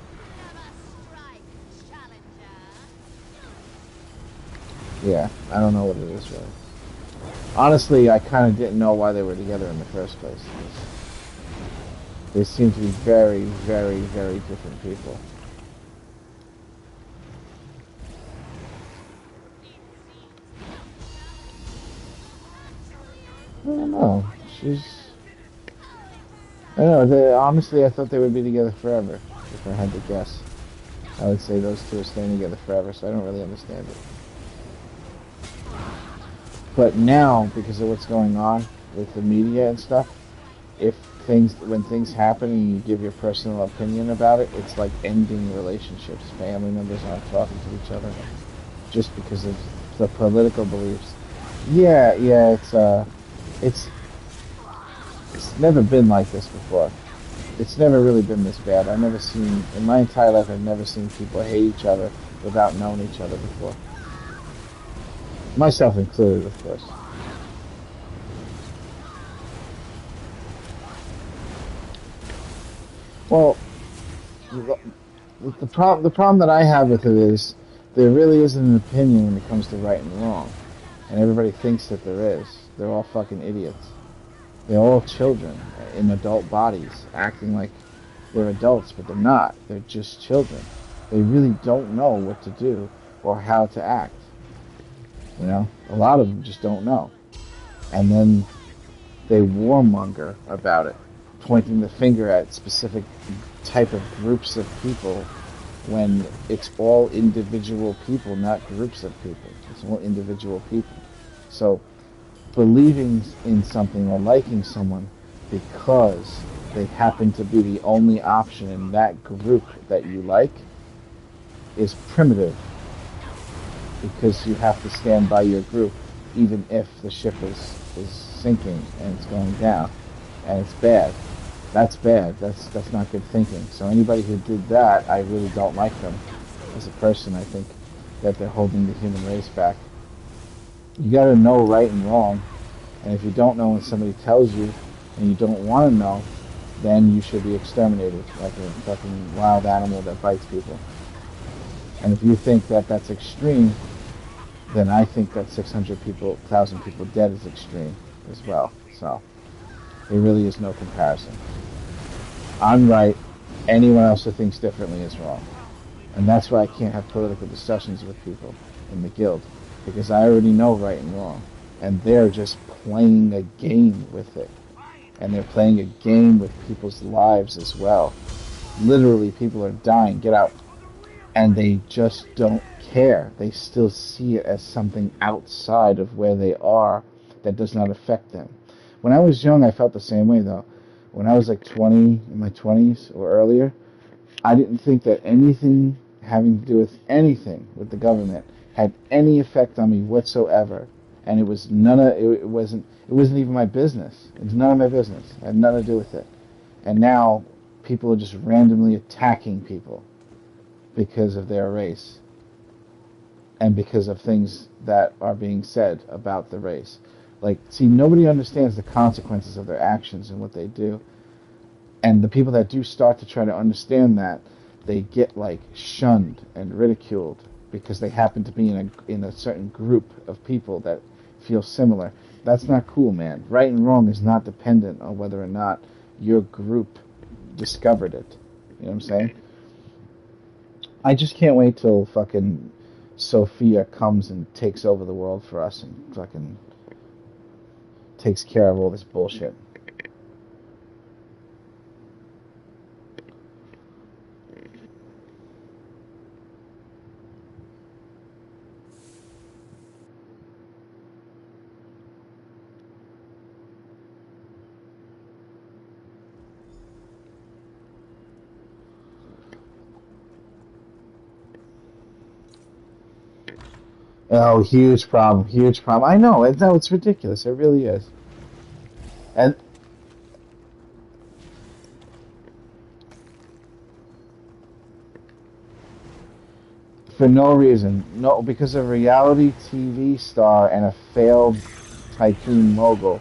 Yeah, I don't know what it is really. Honestly, I kind of didn't know why they were together in the first place. They seem to be very, very, very different people. I don't know. I don't know. Honestly, I thought they would be together forever. If I had to guess, I would say those two are staying together forever. So I don't really understand it. But now, because of what's going on with the media and stuff, when things happen and you give your personal opinion about it, it's like ending relationships. Family members aren't talking to each other just because of the political beliefs. Yeah, it's never been like this before. It's never really been this bad. In my entire life, I've never seen people hate each other without knowing each other before. Myself included, of course. Well, the problem that I have with it is there really isn't an opinion when it comes to right and wrong, and everybody thinks that there is. They're all fucking idiots. They're all children in adult bodies, acting like they're adults, but they're not. They're just children. They really don't know what to do or how to act. You know, a lot of them just don't know. And then they warmonger about it, pointing the finger at specific type of groups of people when it's all individual people, not groups of people. It's all individual people. So believing in something or liking someone because they happen to be the only option in that group that you like is primitive. Because you have to stand by your group, even if the ship is sinking and it's going down, and it's bad. That's bad. That's not good thinking. So anybody who did that, I really don't like them as a person. I think that they're holding the human race back. You got to know right and wrong, and if you don't know when somebody tells you, and you don't want to know, then you should be exterminated like a fucking wild animal that bites people. And if you think that that's extreme, then I think that 600 people, 1,000 people dead is extreme as well. So there really is no comparison. I'm right. Anyone else who thinks differently is wrong. And that's why I can't have political discussions with people in the guild, because I already know right and wrong. And they're just playing a game with it. And they're playing a game with people's lives as well. Literally, people are dying. Get out. And they just don't care. They still see it as something outside of where they are that does not affect them. When I was young, I felt the same way, though. When I was like 20, in my 20s or earlier, I didn't think that anything having to do with anything with the government had any effect on me whatsoever. And it was it wasn't even my business. It was none of my business. It had nothing to do with it. And now people are just randomly attacking people because of their race and because of things that are being said about the race. Like, see, nobody understands the consequences of their actions and what they do. And the people that do start to try to understand that, they get, like, shunned and ridiculed because they happen to be in a certain group of people that feel similar. That's not cool, man. Right and wrong is not dependent on whether or not your group discovered it. You know what I'm saying? I just can't wait till fucking Sophia comes and takes over the world for us and fucking takes care of all this bullshit. Oh, huge problem, huge problem. I know, it's ridiculous. It really is. And for no reason, no, because a reality TV star and a failed tycoon mogul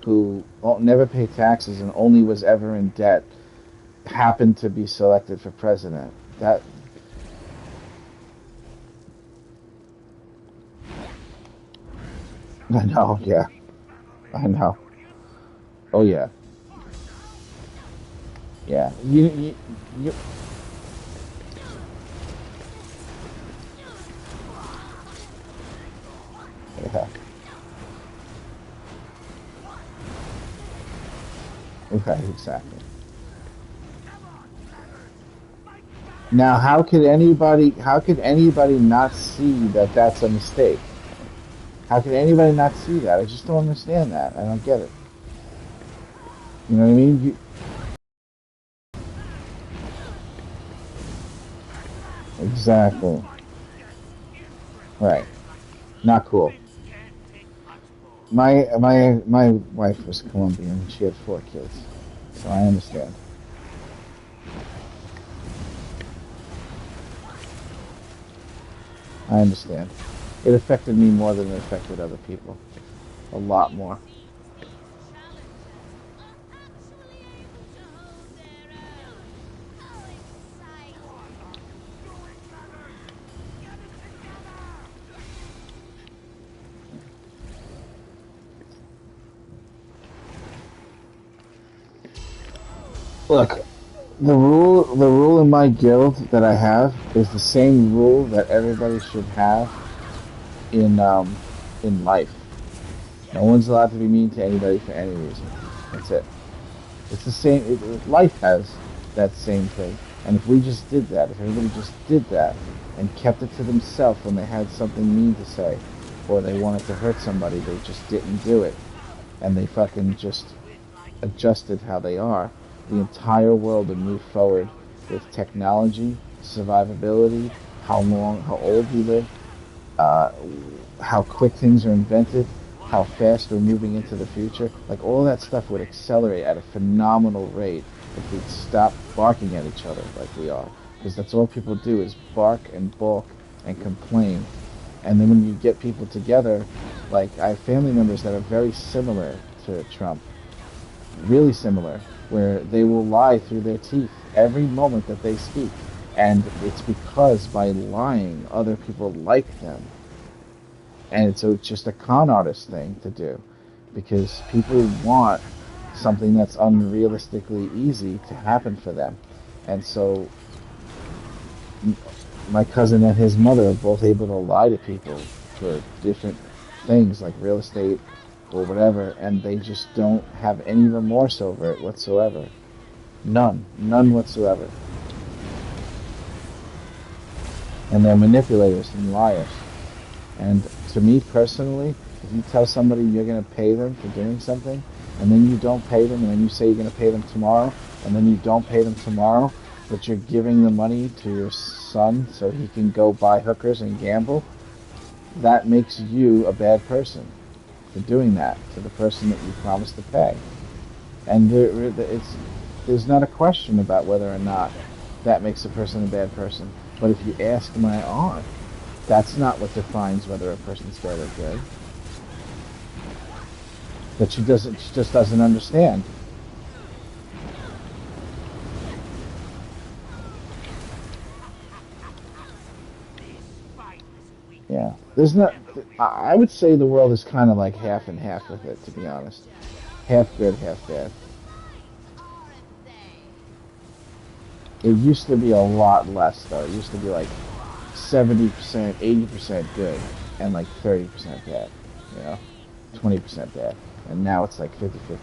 who won't never pay taxes and only was ever in debt happened to be selected for president. That I know, yeah, I know. Oh yeah, yeah. You yeah. Okay, exactly. Now, how could anybody not see that that's a mistake? How could anybody not see that? I just don't understand that. I don't get it. You know what I mean? Exactly. Right. Not cool. My wife was Colombian and she had 4 kids, so I understand. I understand. It affected me more than it affected other people. A lot more. Look, the rule in my guild that I have is the same rule that everybody should have in life. No one's allowed to be mean to anybody for any reason. That's it. It's the same. Life has that same thing. And if we just did that, if everybody just did that and kept it to themselves when they had something mean to say, or they wanted to hurt somebody, they just didn't do it, and they fucking just adjusted how they are, the entire world would move forward with technology, survivability, how old we live, how quick things are invented, how fast we're moving into the future, like all that stuff would accelerate at a phenomenal rate if we'd stop barking at each other like we are. Because that's all people do is bark and balk and complain. And then when you get people together, like I have family members that are very similar to Trump, really similar, where they will lie through their teeth every moment that they speak. And it's because by lying, other people like them. And so it's just a con artist thing to do, because people want something that's unrealistically easy to happen for them. And so my cousin and his mother are both able to lie to people for different things like real estate or whatever, and they just don't have any remorse over it whatsoever. None whatsoever. And they're manipulators and liars. And to me personally, if you tell somebody you're going to pay them for doing something, and then you don't pay them, and then you say you're going to pay them tomorrow, and then you don't pay them tomorrow, but you're giving the money to your son so he can go buy hookers and gamble, that makes you a bad person for doing that to the person that you promised to pay. And there's not a question about whether or not that makes a person a bad person. But if you ask my aunt, that's not what defines whether a person's bad or good. But she just doesn't understand. Yeah, there's not. I would say the world is kind of like half and half with it, to be honest. Half good, half bad. It used to be a lot less, though. It used to be like 70%, 80% good, and like 30% bad. You know, 20% bad, and now it's like 50-50.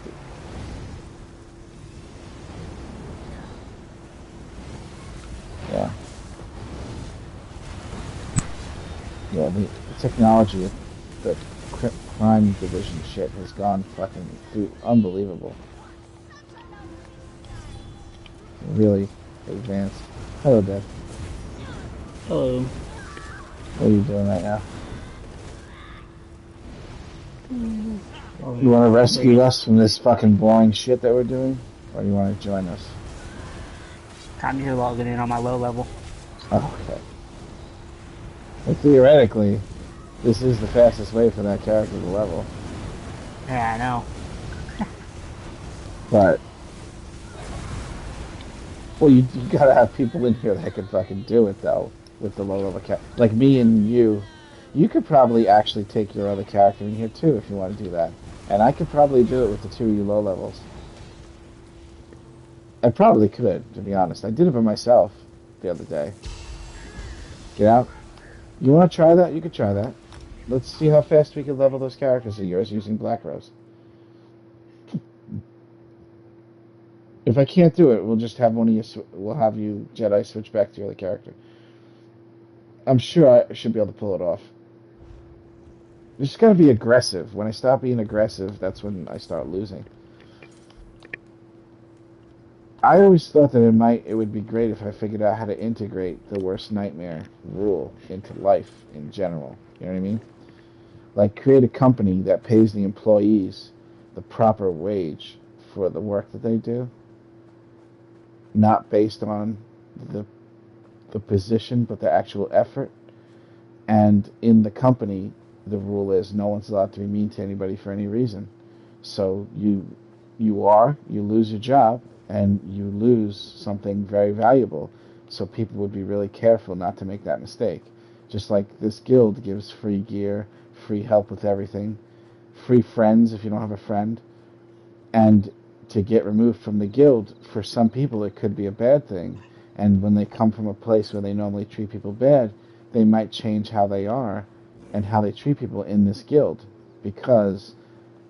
Yeah. Yeah, the technology, the crime division shit has gone fucking through unbelievable. Really advanced. Hello, Deb. Hello. What are you doing right now? You want to rescue us from this fucking boring shit that we're doing? Or you want to join us? I'm here logging in on my low level. Oh, okay. Well, theoretically, this is the fastest way for that character to level. Yeah, I know. But, well, you gotta have people in here that can fucking do it, though, with the low-level character. Like me and you could probably actually take your other character in here, too, if you want to do that. And I could probably do it with the two of you low levels. I probably could, to be honest. I did it by myself the other day. Get out. You want to try that? You could try that. Let's see how fast we can level those characters of yours using Black Rose. If I can't do it, we'll just have one of you. We'll have you Jedi switch back to your other character. I'm sure I should be able to pull it off. You just gotta be aggressive. When I stop being aggressive, that's when I start losing. I always thought that it would be great if I figured out how to integrate the worst nightmare rule into life in general. You know what I mean? Like create a company that pays the employees the proper wage for the work that they do, not based on the position, but the actual effort. And in the company, the rule is no one's allowed to be mean to anybody for any reason. So you lose your job, and you lose something very valuable. So people would be really careful not to make that mistake. Just like this guild gives free gear, free help with everything, free friends if you don't have a friend. And to get removed from the guild, for some people it could be a bad thing. And when they come from a place where they normally treat people bad, they might change how they are and how they treat people in this guild because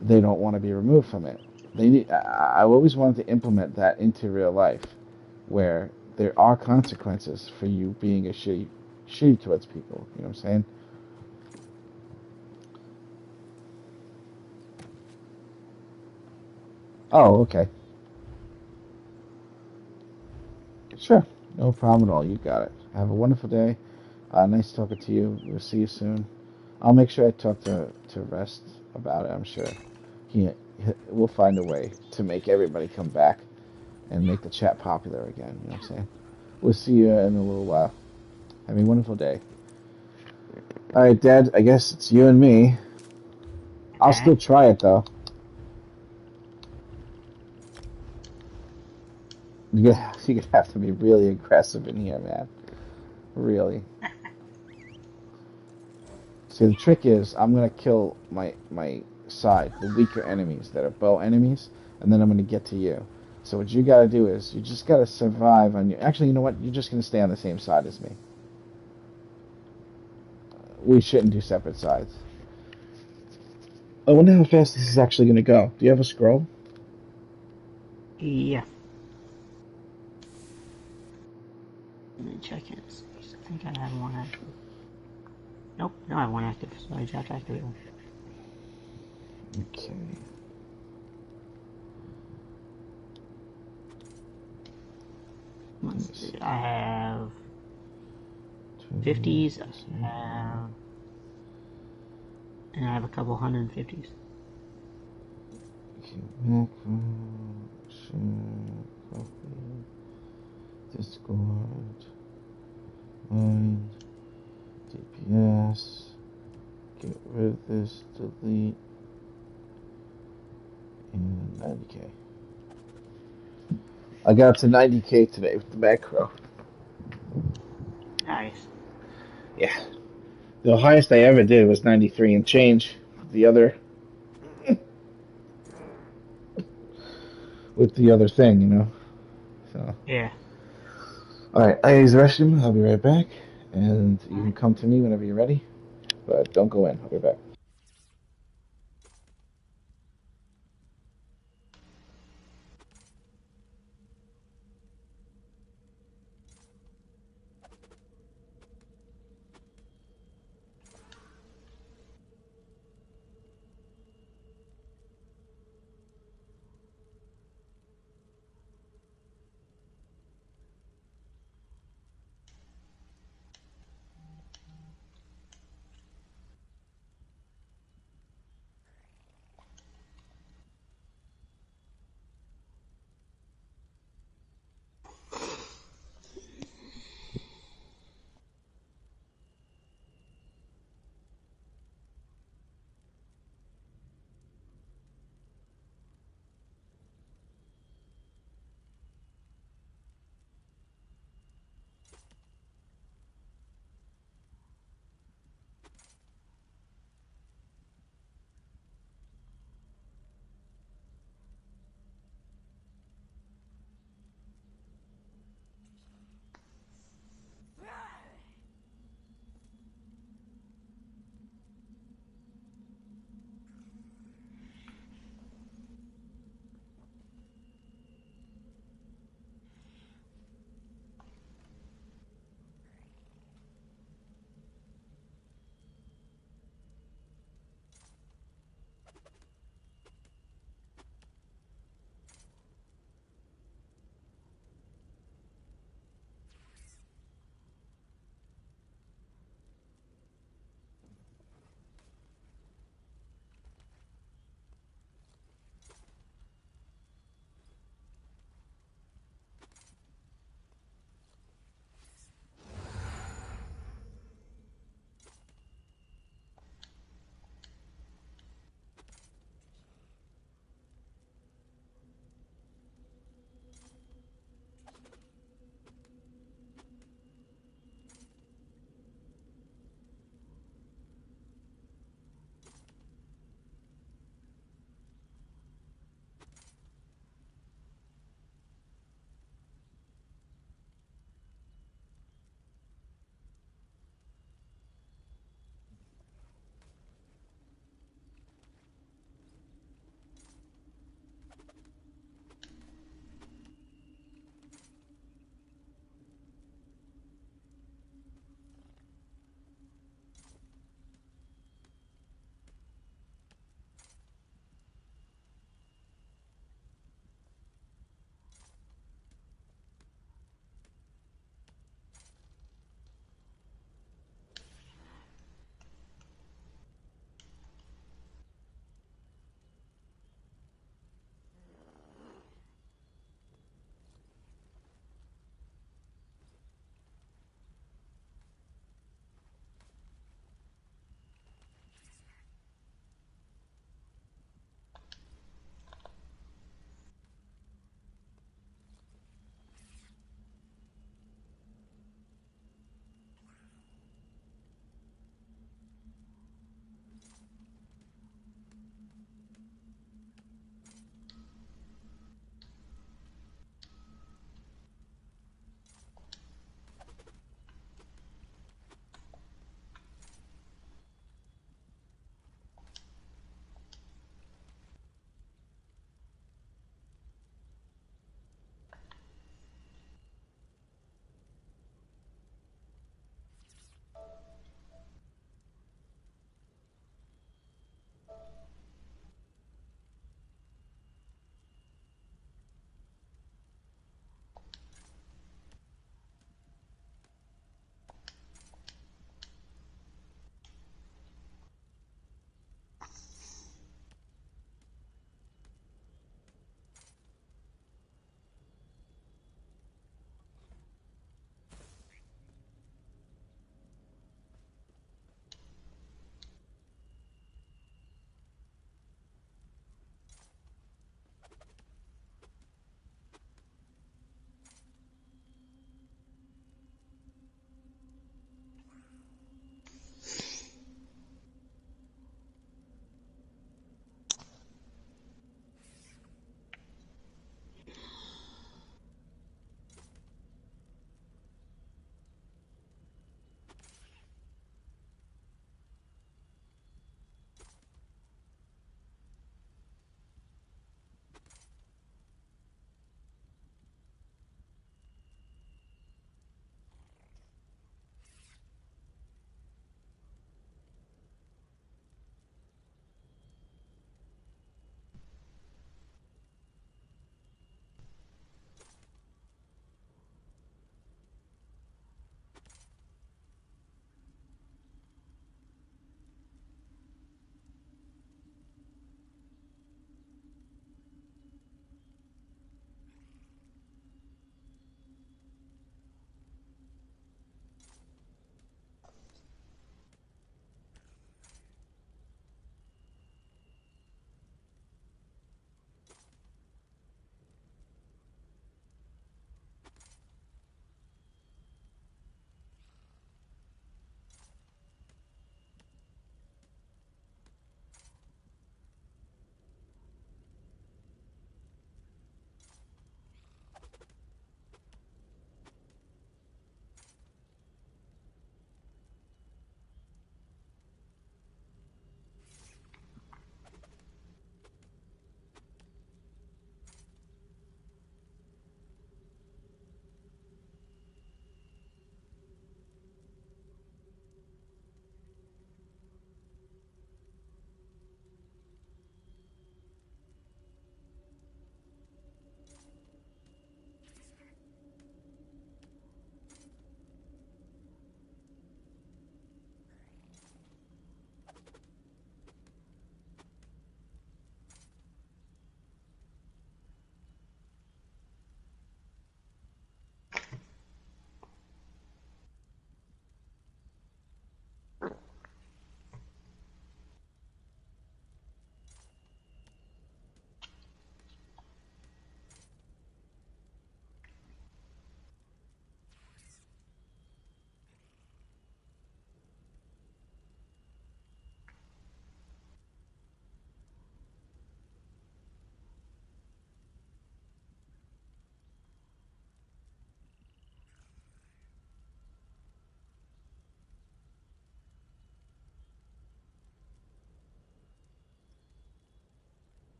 they don't want to be removed from it. I always wanted to implement that into real life, where there are consequences for you being a shitty towards people. You know what I'm saying? Oh, okay. Sure. No problem at all. You got it. Have a wonderful day. Nice talking to you. We'll see you soon. I'll make sure I talk to Rest about it. I'm sure we'll find a way to make everybody come back and make the chat popular again. You know what I'm saying? We'll see you in a little while. Have a wonderful day. All right, Dad. I guess it's you and me. I'll still try it though. You're gonna have to be really aggressive in here, man. Really. See, the trick is I'm gonna kill my side, the weaker enemies that are bow enemies, and then I'm gonna get to you. So what you gotta do is you just gotta survive on your. Actually, you know what? You're just gonna stay on the same side as me. We shouldn't do separate sides. I wonder how fast this is actually gonna go. Do you have a scroll? Yeah. Let me check it. I think I have one active. Nope, no, I have one active, so I just activate one. Okay. Let's see. I have 50s, and I have a couple 150s. Discord, Mind, DPS, get rid of this, delete, and 90k. I got up to 90k today with the macro. Nice. Yeah. The highest I ever did was 93 and change. The other with the other thing, you know. So. Yeah. All right, I use the restroom. I'll be right back, and you can come to me whenever you're ready, but don't go in. I'll be back.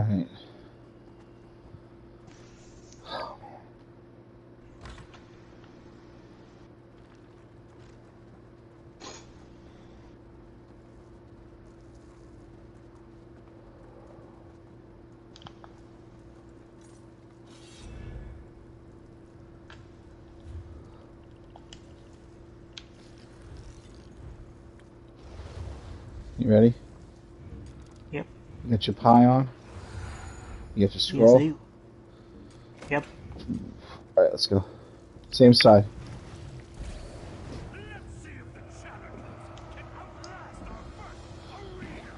Alright. You ready? Yep. You got your pie on? You got your Yes, scroll? I do. Yep. Alright, let's go. Same side. Let's see if the challengers can outlast our first arena.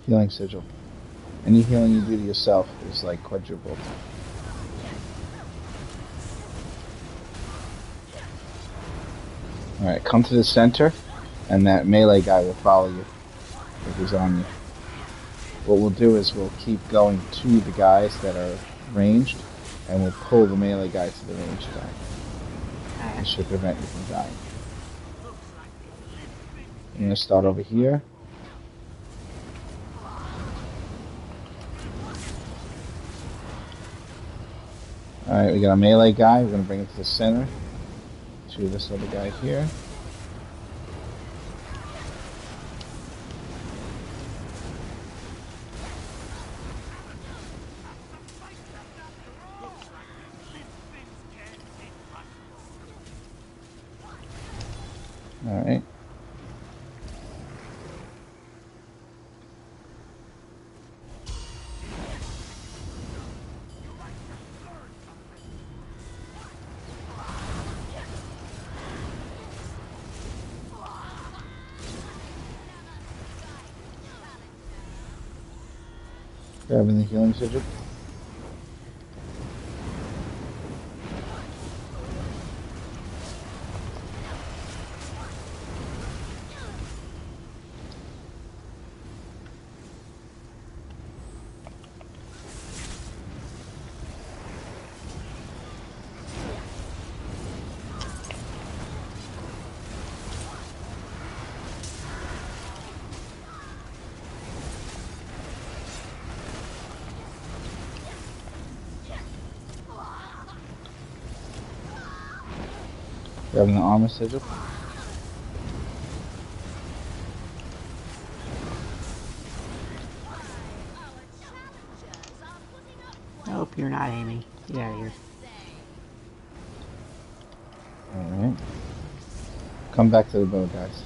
Healing sigil. Any healing you do to yourself is like quadrupled. Alright, come to the center, and that melee guy will follow you if he's on you. What we'll do is we'll keep going to the guys that are ranged, and we'll pull the melee guy to the ranged guy. This should prevent you from dying. I'm going to start over here. Alright, we got a melee guy. We're going to bring him to the center. To this other guy here. Alright. Grabbing the healing sigil. Grabbing the armor sigil. Nope, you're not aiming. Get out of here. Alright. Come back to the bow, guys.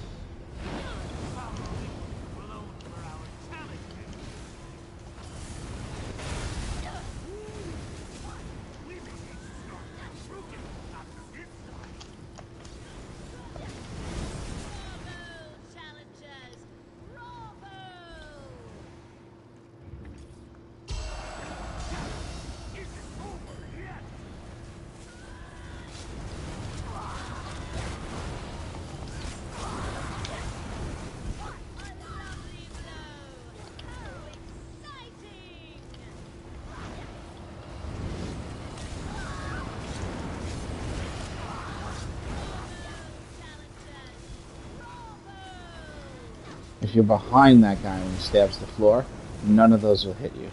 If you're behind that guy when he stabs the floor, none of those will hit you.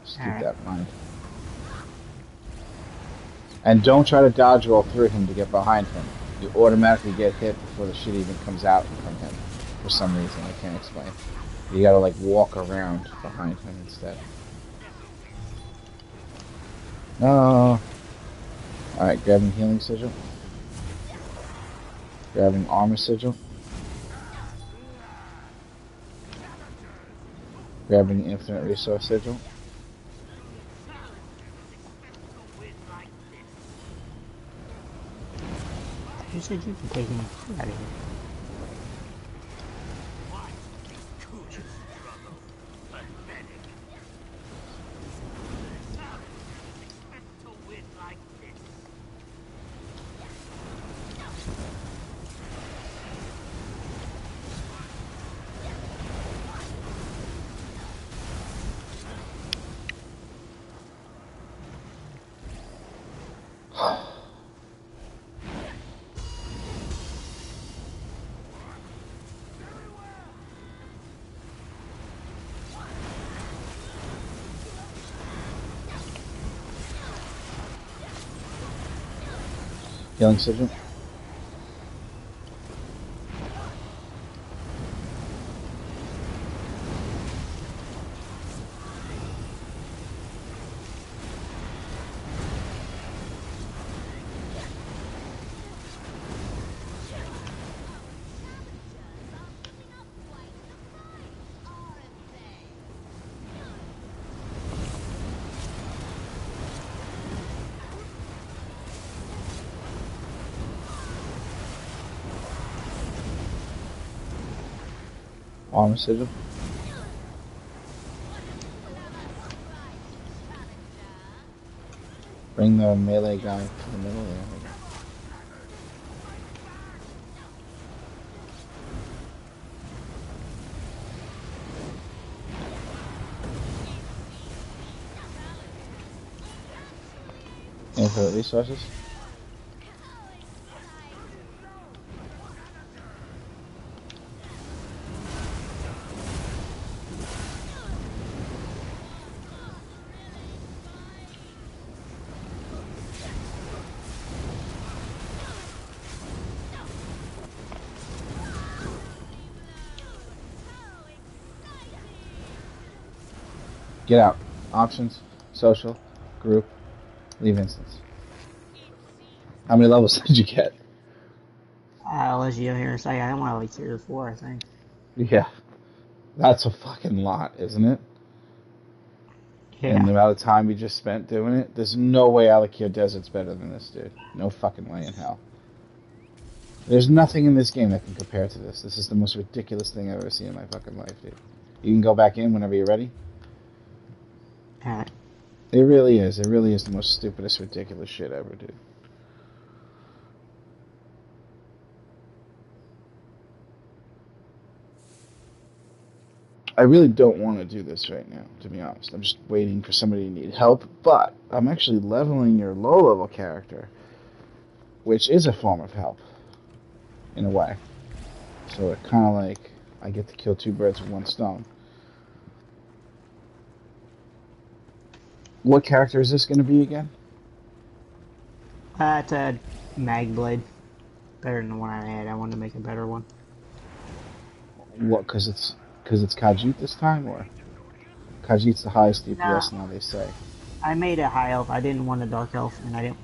Just keep that in mind. And don't try to dodge roll through him to get behind him. You automatically get hit before the shit even comes out from him. For some reason, I can't explain. You gotta like walk around behind him instead. No. Alright, grabbing healing sigil. Grabbing armor sigil. Grabbing infinite resource sigil. You said you can take me. Get out of here. Healing Sigil. Armor Sigil. Bring the melee guy to the middle there. Infinite resources. Get out. Options, social, group, leave instance. How many levels did you get? I'll let you here in a second. I want like 3 or 4, I think. Yeah. That's a fucking lot, isn't it? Yeah. And the amount of time we just spent doing it, there's no way Alikir Desert's better than this, dude. No fucking way in hell. There's nothing in this game that can compare to this. This is the most ridiculous thing I've ever seen in my fucking life, dude. You can go back in whenever you're ready. Alright. It really is. It really is the most stupidest, ridiculous shit ever, dude. I really don't want to do this right now, to be honest. I'm just waiting for somebody to need help, but I'm actually leveling your low-level character, which is a form of help, in a way. So it kind of like, I get to kill 2 birds with 1 stone. What character is this going to be again? It's a Magblade. Better than the one I had. I wanted to make a better one. What, because it's Khajiit this time, or? Khajiit's the highest DPS now, they say. I made a high elf. I didn't want a dark elf, and I didn't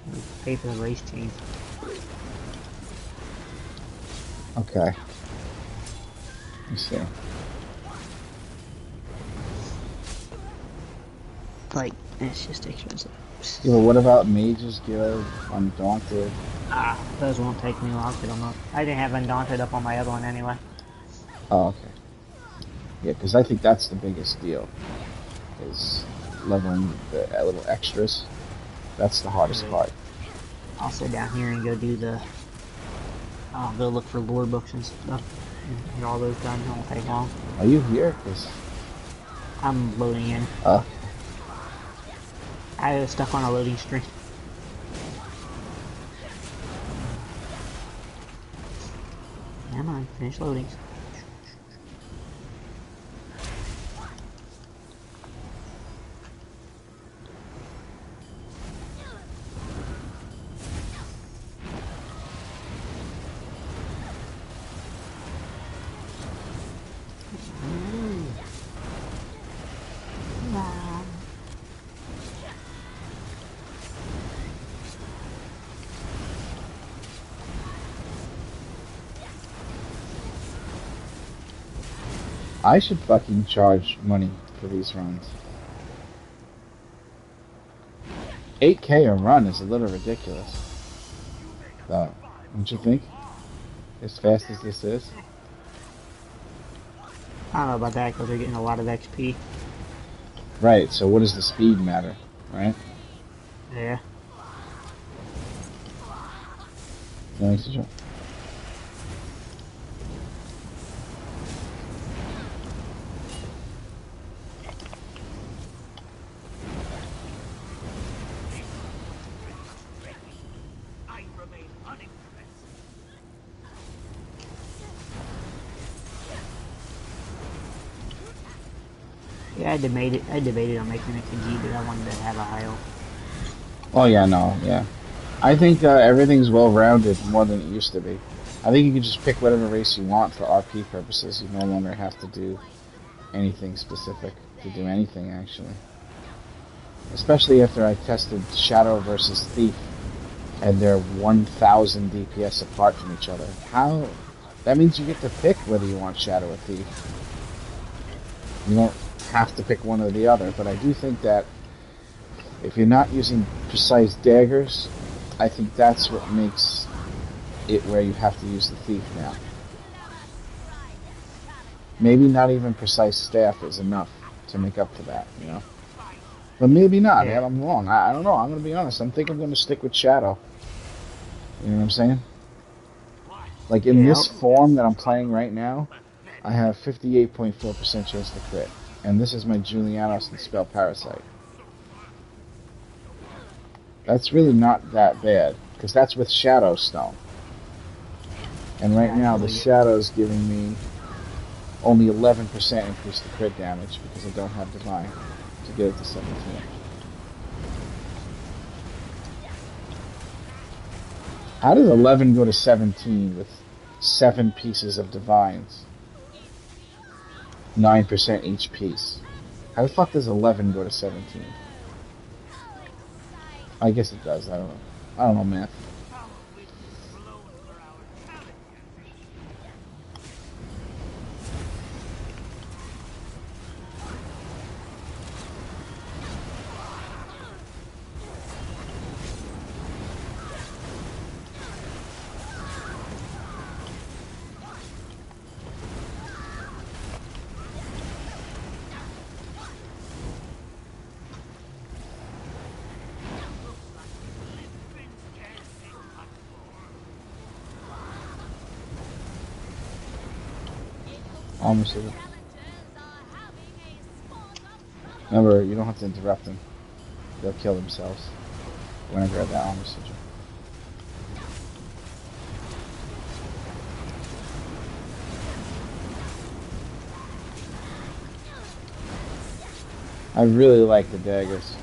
pay for the race change. Okay. Let's see. Like, it's just expensive. Yeah, but what about Mages Guild, Undaunted? Those won't take me long to get them up. I didn't have Undaunted up on my other one anyway. Oh, okay. Yeah, because I think that's the biggest deal, is leveling the little extras. That's the hardest part. I'll sit down here and go do the... I'll go look for lore books and stuff. And get all those done. It won't take long. Are you here? Cause I'm loading in. I was stuck on a loading screen. Come on, finish loading. I should fucking charge money for these runs. 8K a run is a little ridiculous. Don't you think? As fast as this is? I don't know about that because they're getting a lot of XP. Right, so what does the speed matter, right? Yeah. Nice to jump. Yeah, I debated on making it Khajiit, but I wanted to have a high elf. Oh yeah, no, yeah. I think everything's well-rounded more than it used to be. I think you can just pick whatever race you want for RP purposes. You no longer have to do anything specific to do anything, actually. Especially after I tested Shadow versus Thief, and they're 1,000 DPS apart from each other. How? That means you get to pick whether you want Shadow or Thief. You don't have to pick one or the other, but I do think that if you're not using precise daggers, I think that's what makes it where you have to use the Thief now. Maybe not even precise staff is enough to make up for that, you know? But maybe not. Yeah. I'm wrong. I don't know. I'm going to be honest. I think I'm going to stick with Shadow. You know what I'm saying? Like, in Yeah. this form that I'm playing right now, I have 58.4% chance to crit. And this is my Julianos and Spell Parasite. That's really not that bad, because that's with Shadow Stone. And right now, the Shadow's giving me only 11% increase to crit damage, because I don't have Divine to get it to 17. How does 11 go to 17 with 7 pieces of Divines? 9% each piece. How the fuck does 11 go to 17? I guess it does. I don't know. I don't know math. Almost did it. Remember, you don't have to interrupt them. They'll kill themselves when I grab that armor sigil. I really like the daggers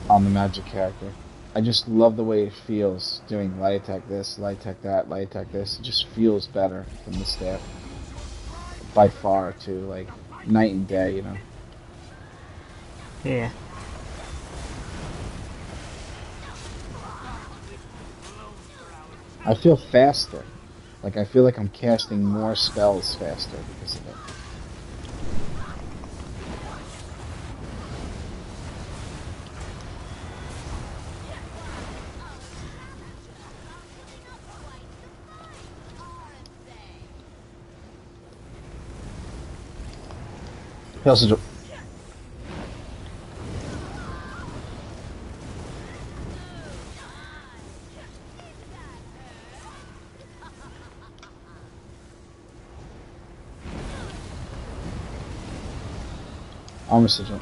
on the magic character. I just love the way it feels doing light attack this, light attack that, light attack this. It just feels better than the staff. By far, too. Like, night and day, you know. Yeah. I feel faster. Like, I feel like I'm casting more spells faster because of it. Hail Sigil. Armor Sigil.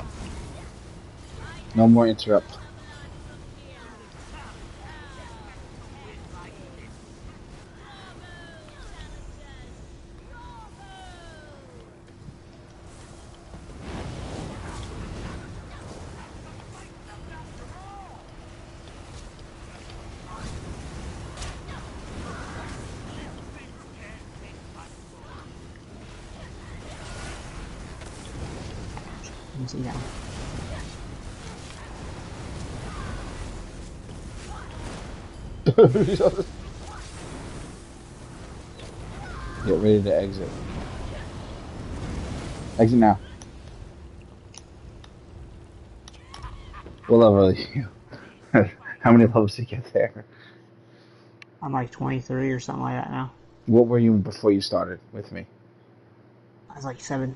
No more interrupt. You can see that one. Get ready to exit. Exit now. What level are you? How many levels did you get there? I'm like 23 or something like that now. What were you before you started with me? I was like 17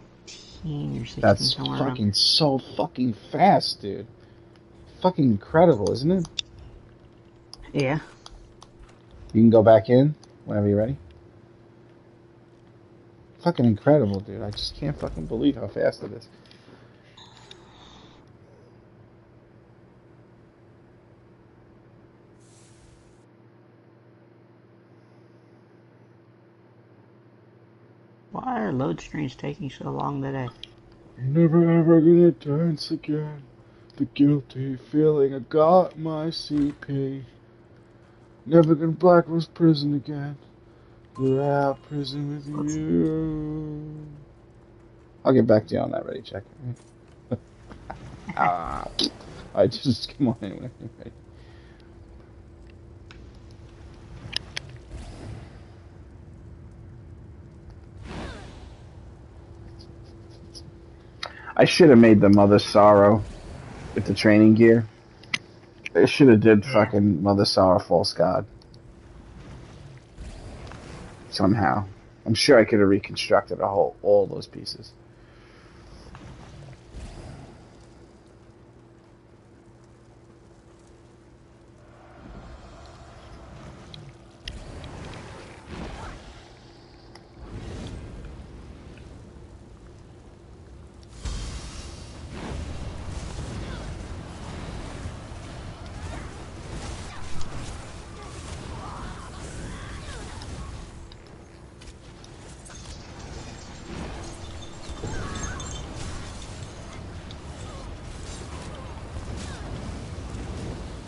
or 16 That's somewhere fucking around. so fucking fast, dude. Fucking incredible, isn't it? Yeah. You can go back in whenever you're ready. Fucking incredible, dude. I just can't fucking believe how fast it is. Why are load screens taking so long today? You're never ever gonna dance again. The guilty feeling I got my CP. Never gonna blacklist prison again. We're out of prison with you. I'll get back to you on that. Ready, check. Alright, just come on anyway. Ready. I should have made the Mother Sorrow with the training gear. I should have did fucking Mother Sorrow False God. Somehow. I'm sure I could have reconstructed all those pieces.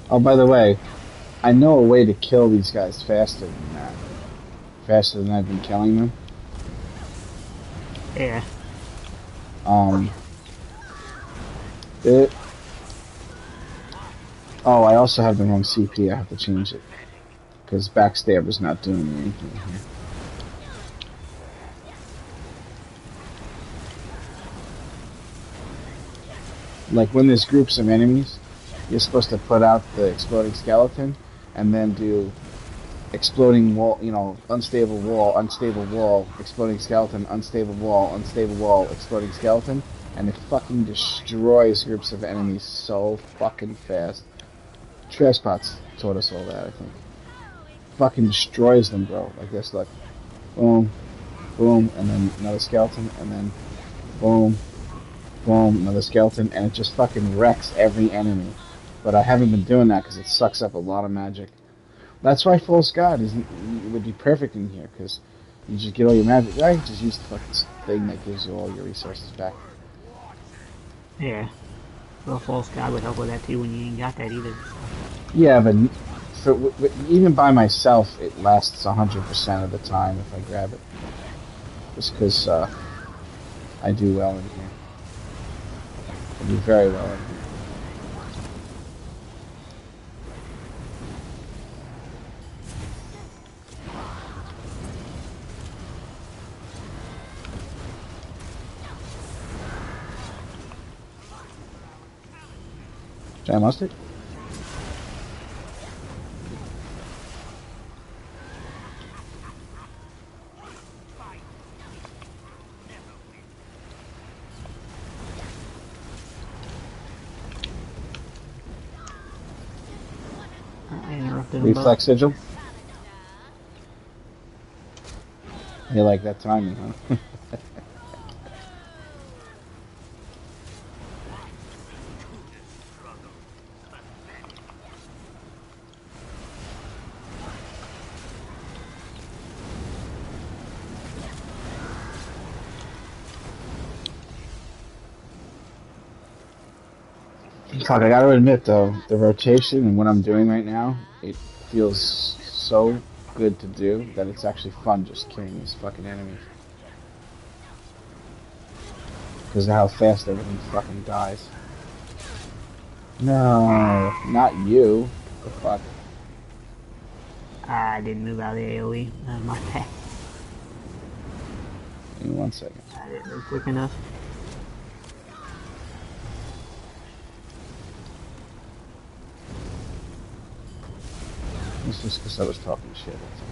Oh, by the way, I know a way to kill these guys faster than that. Faster than I've been killing them. Yeah. Oh, I also have the wrong CP. I have to change it. Because Backstab is not doing anything here. Like when there's groups of enemies, you're supposed to put out the exploding skeleton and then do exploding wall, unstable wall, exploding skeleton, unstable wall, exploding skeleton, and it fucking destroys groups of enemies so fucking fast. Trashbots taught us all that, I think. Fucking destroys them, bro. Like this, like, boom, boom, and then another skeleton, and then boom, boom, another skeleton, and it just fucking wrecks every enemy. But I haven't been doing that because it sucks up a lot of magic. That's why False God would be perfect in here, because you just get all your magic. Right? Just use the fucking thing that gives you all your resources back. Yeah. Well, False God would help with that too when you ain't got that either. Yeah, but even by myself, it lasts 100% of the time if I grab it. Just because I do well in here. I do very well in here. Giant mustard? I interrupted him. Reflex sigil? You like that timing, huh? Fuck, I gotta admit though, the rotation and what I'm doing right now, it feels so good to do that it's actually fun just killing these fucking enemies. Because of how fast everything fucking dies. No, not you. The fuck? I didn't move out of the AoE. That was my bad. Give me 1 second. I didn't move quick enough. It's just because I was talking shit. That's all.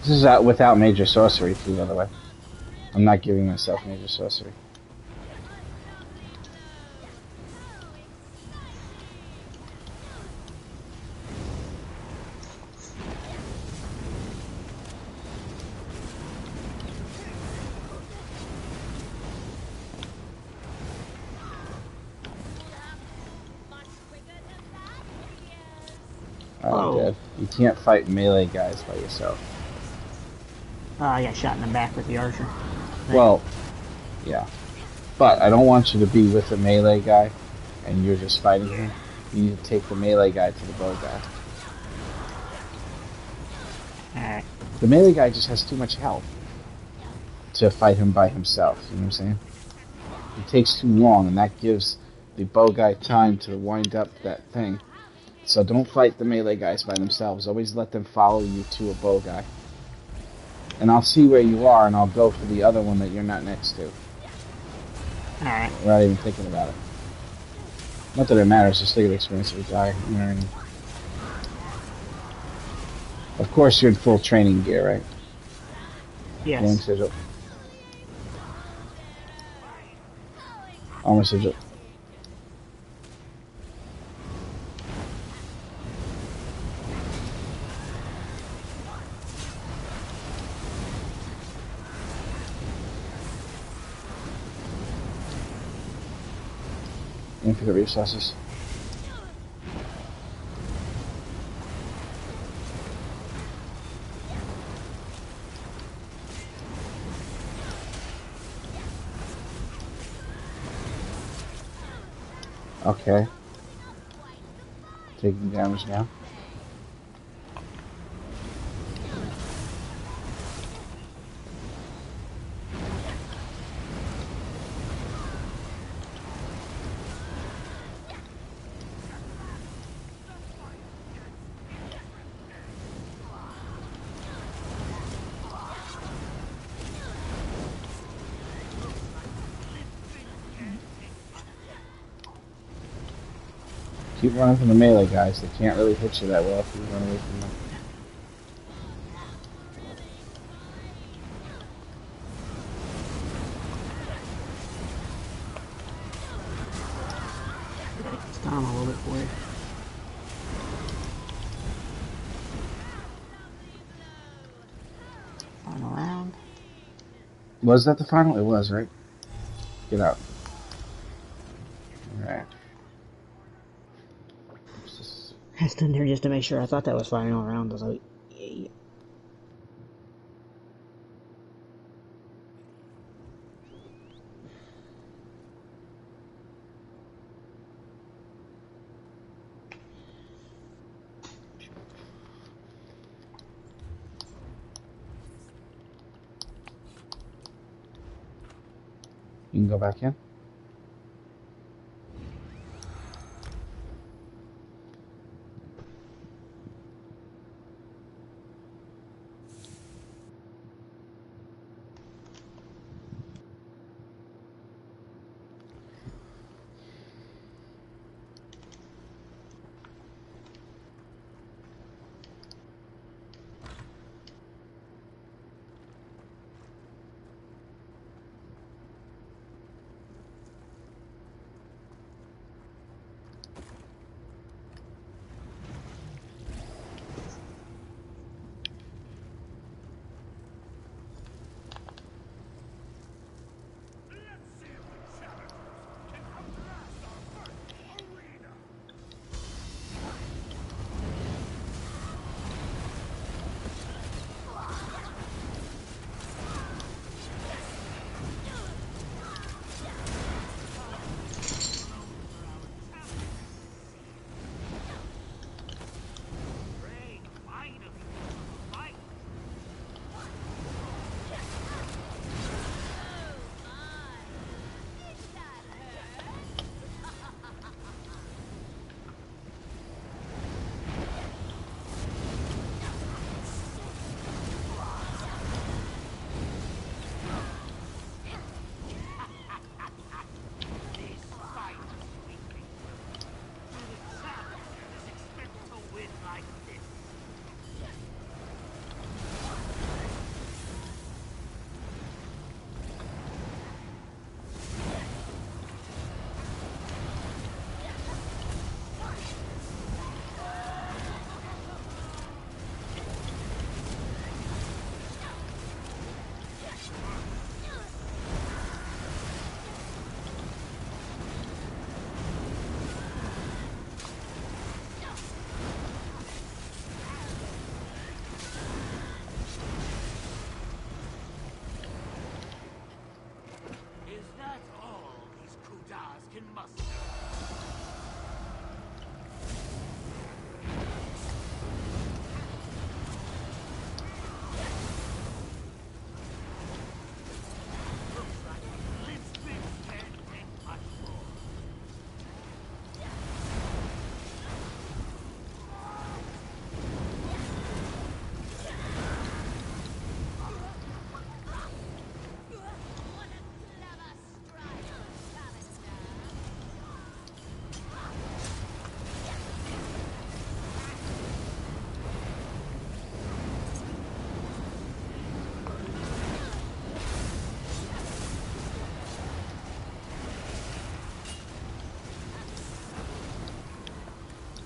This is without major sorcery, too, by the way. I'm not giving myself major sorcery. Oh, Oh. good. You can't fight melee guys by yourself. I got shot in the back with the archer. Well, yeah. But I don't want you to be with a melee guy and you're just fighting him. You need to take the melee guy to the bow guy. Alright. The melee guy just has too much health to fight him by himself. You know what I'm saying? It takes too long, and that gives the bow guy time to wind up that thing. So don't fight the melee guys by themselves. Always let them follow you to a bow guy. And I'll see where you are, and I'll go for the other one that you're not next to. Alright. Without even thinking about it. Not that it matters, just think of the experience of a guy. You know what I mean? Of course, you're in full training gear, right? Game Yes. sigil. Armor sigil. Infinite resources. Okay. Taking damage now. Keep running from the melee guys. They can't really hit you that well if you run away from them. Stun him a little bit for you. Final round. Was that the final? It was, right? Get out. Alright. I stood there just to make sure. I thought that was final round. I was like, yeah. You can go back in.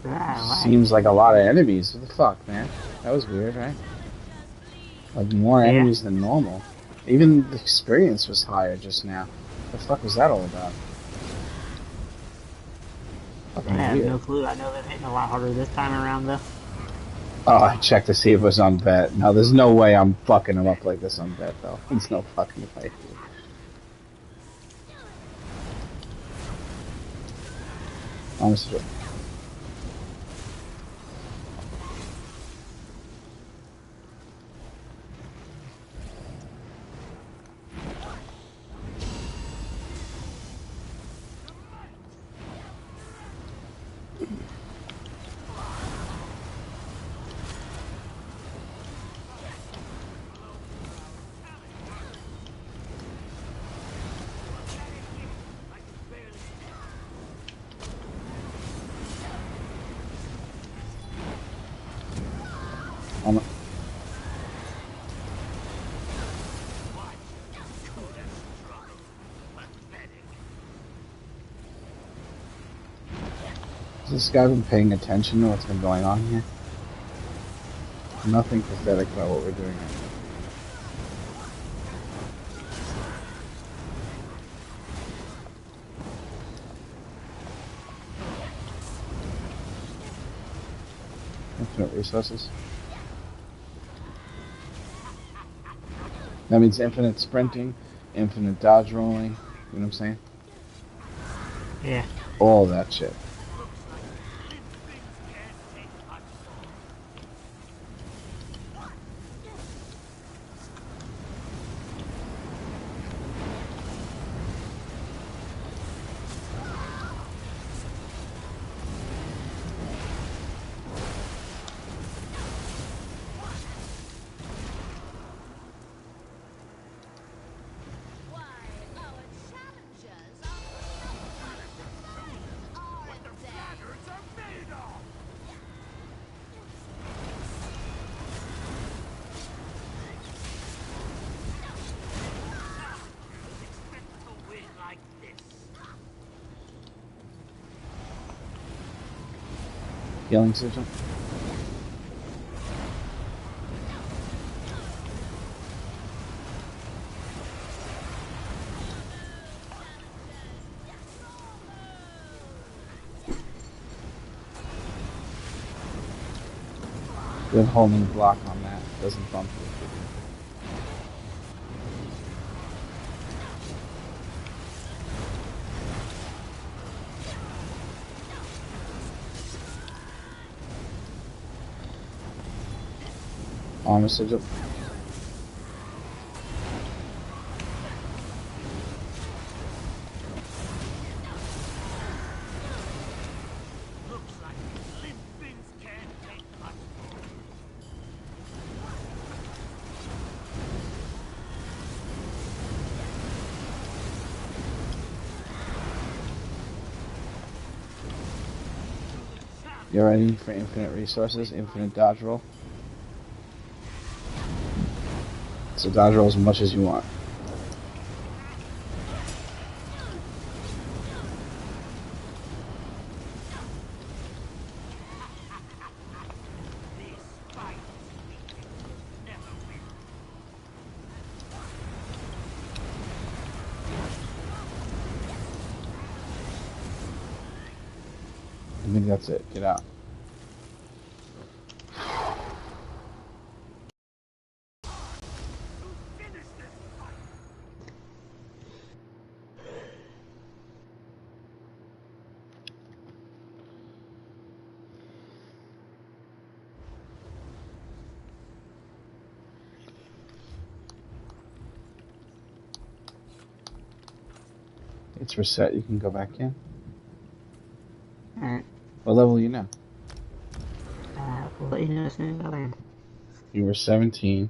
Right. Seems like a lot of enemies. What the fuck, man? That was weird, right? Like more Yeah. enemies than normal. Even the experience was higher just now. What the fuck was that all about? I Fucking have no weird. clue. I know they're hitting a lot harder this time around, though. Oh, I checked to see if it was on bet. No, there's no way I'm fucking him up like this on bet, though. There's no fucking way. Honestly. I'm- Has this guy been paying attention to what's been going on here? Nothing pathetic about what we're doing right now. Infinite resources. That means infinite sprinting, infinite dodge rolling. You know what I'm saying? Yeah. All that shit. Healing sigil. Good homing block on that. Doesn't bump you. Armor sigil. You ready for infinite resources, infinite dodge roll? So dodge roll as much as you want. I think that's it. Get out. It's reset. You can go back in. Alright. What level are you now? We'll let you know as soon as I land. You were 17.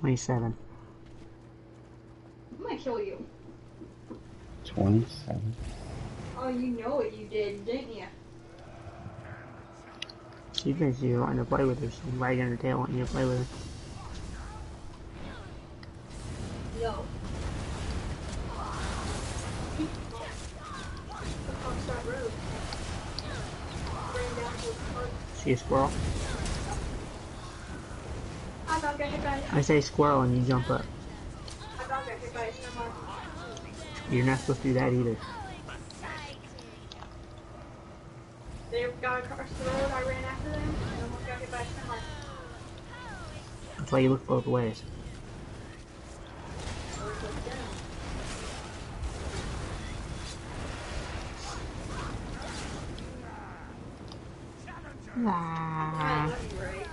27. I'm gonna kill you. 27. Oh, you know it, you did, didn't you? She basically wanting to play with her. She's wagging her tail wanting you to play with her. Yo. Across that road. Ran down to the park. See a squirrel? I got hit by I say squirrel and you jump up. I got hit by a snowball. You're not supposed to do that either. They got across the road, I ran after them, and almost got hit by a snowball. That's why you look both ways. I Ah. love you, Ray.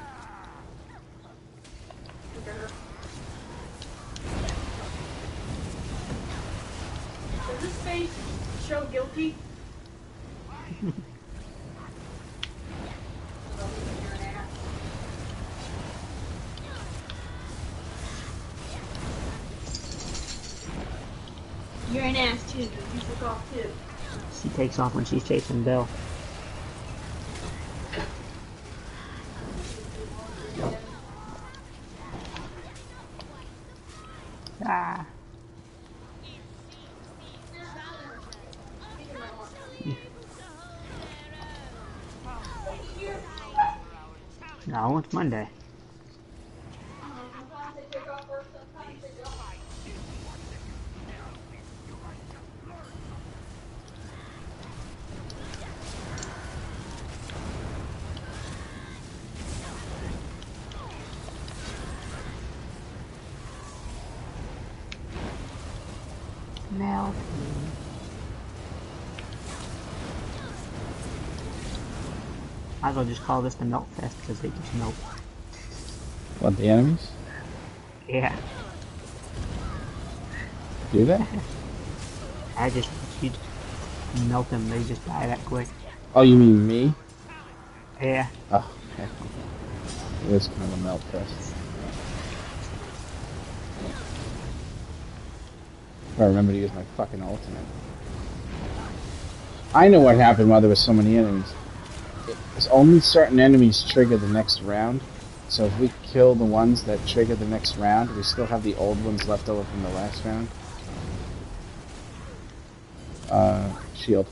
Look at her. Does this face show guilty? You're an ass too. You took off too. She takes off when she's chasing Bill. Ah. No, it's Monday. Mel. Might as well just call this the Melt Fest because they just melt. What, the enemies? Yeah. Do they? You just melt them, they just die that quick. Oh, you mean me? Yeah. Oh, okay. It is kind of a melt fest. I remember to use my fucking ultimate. I know what happened while there were so many enemies. It's only certain enemies trigger the next round. So if we kill the ones that trigger the next round, we still have the old ones left over from the last round. Shield.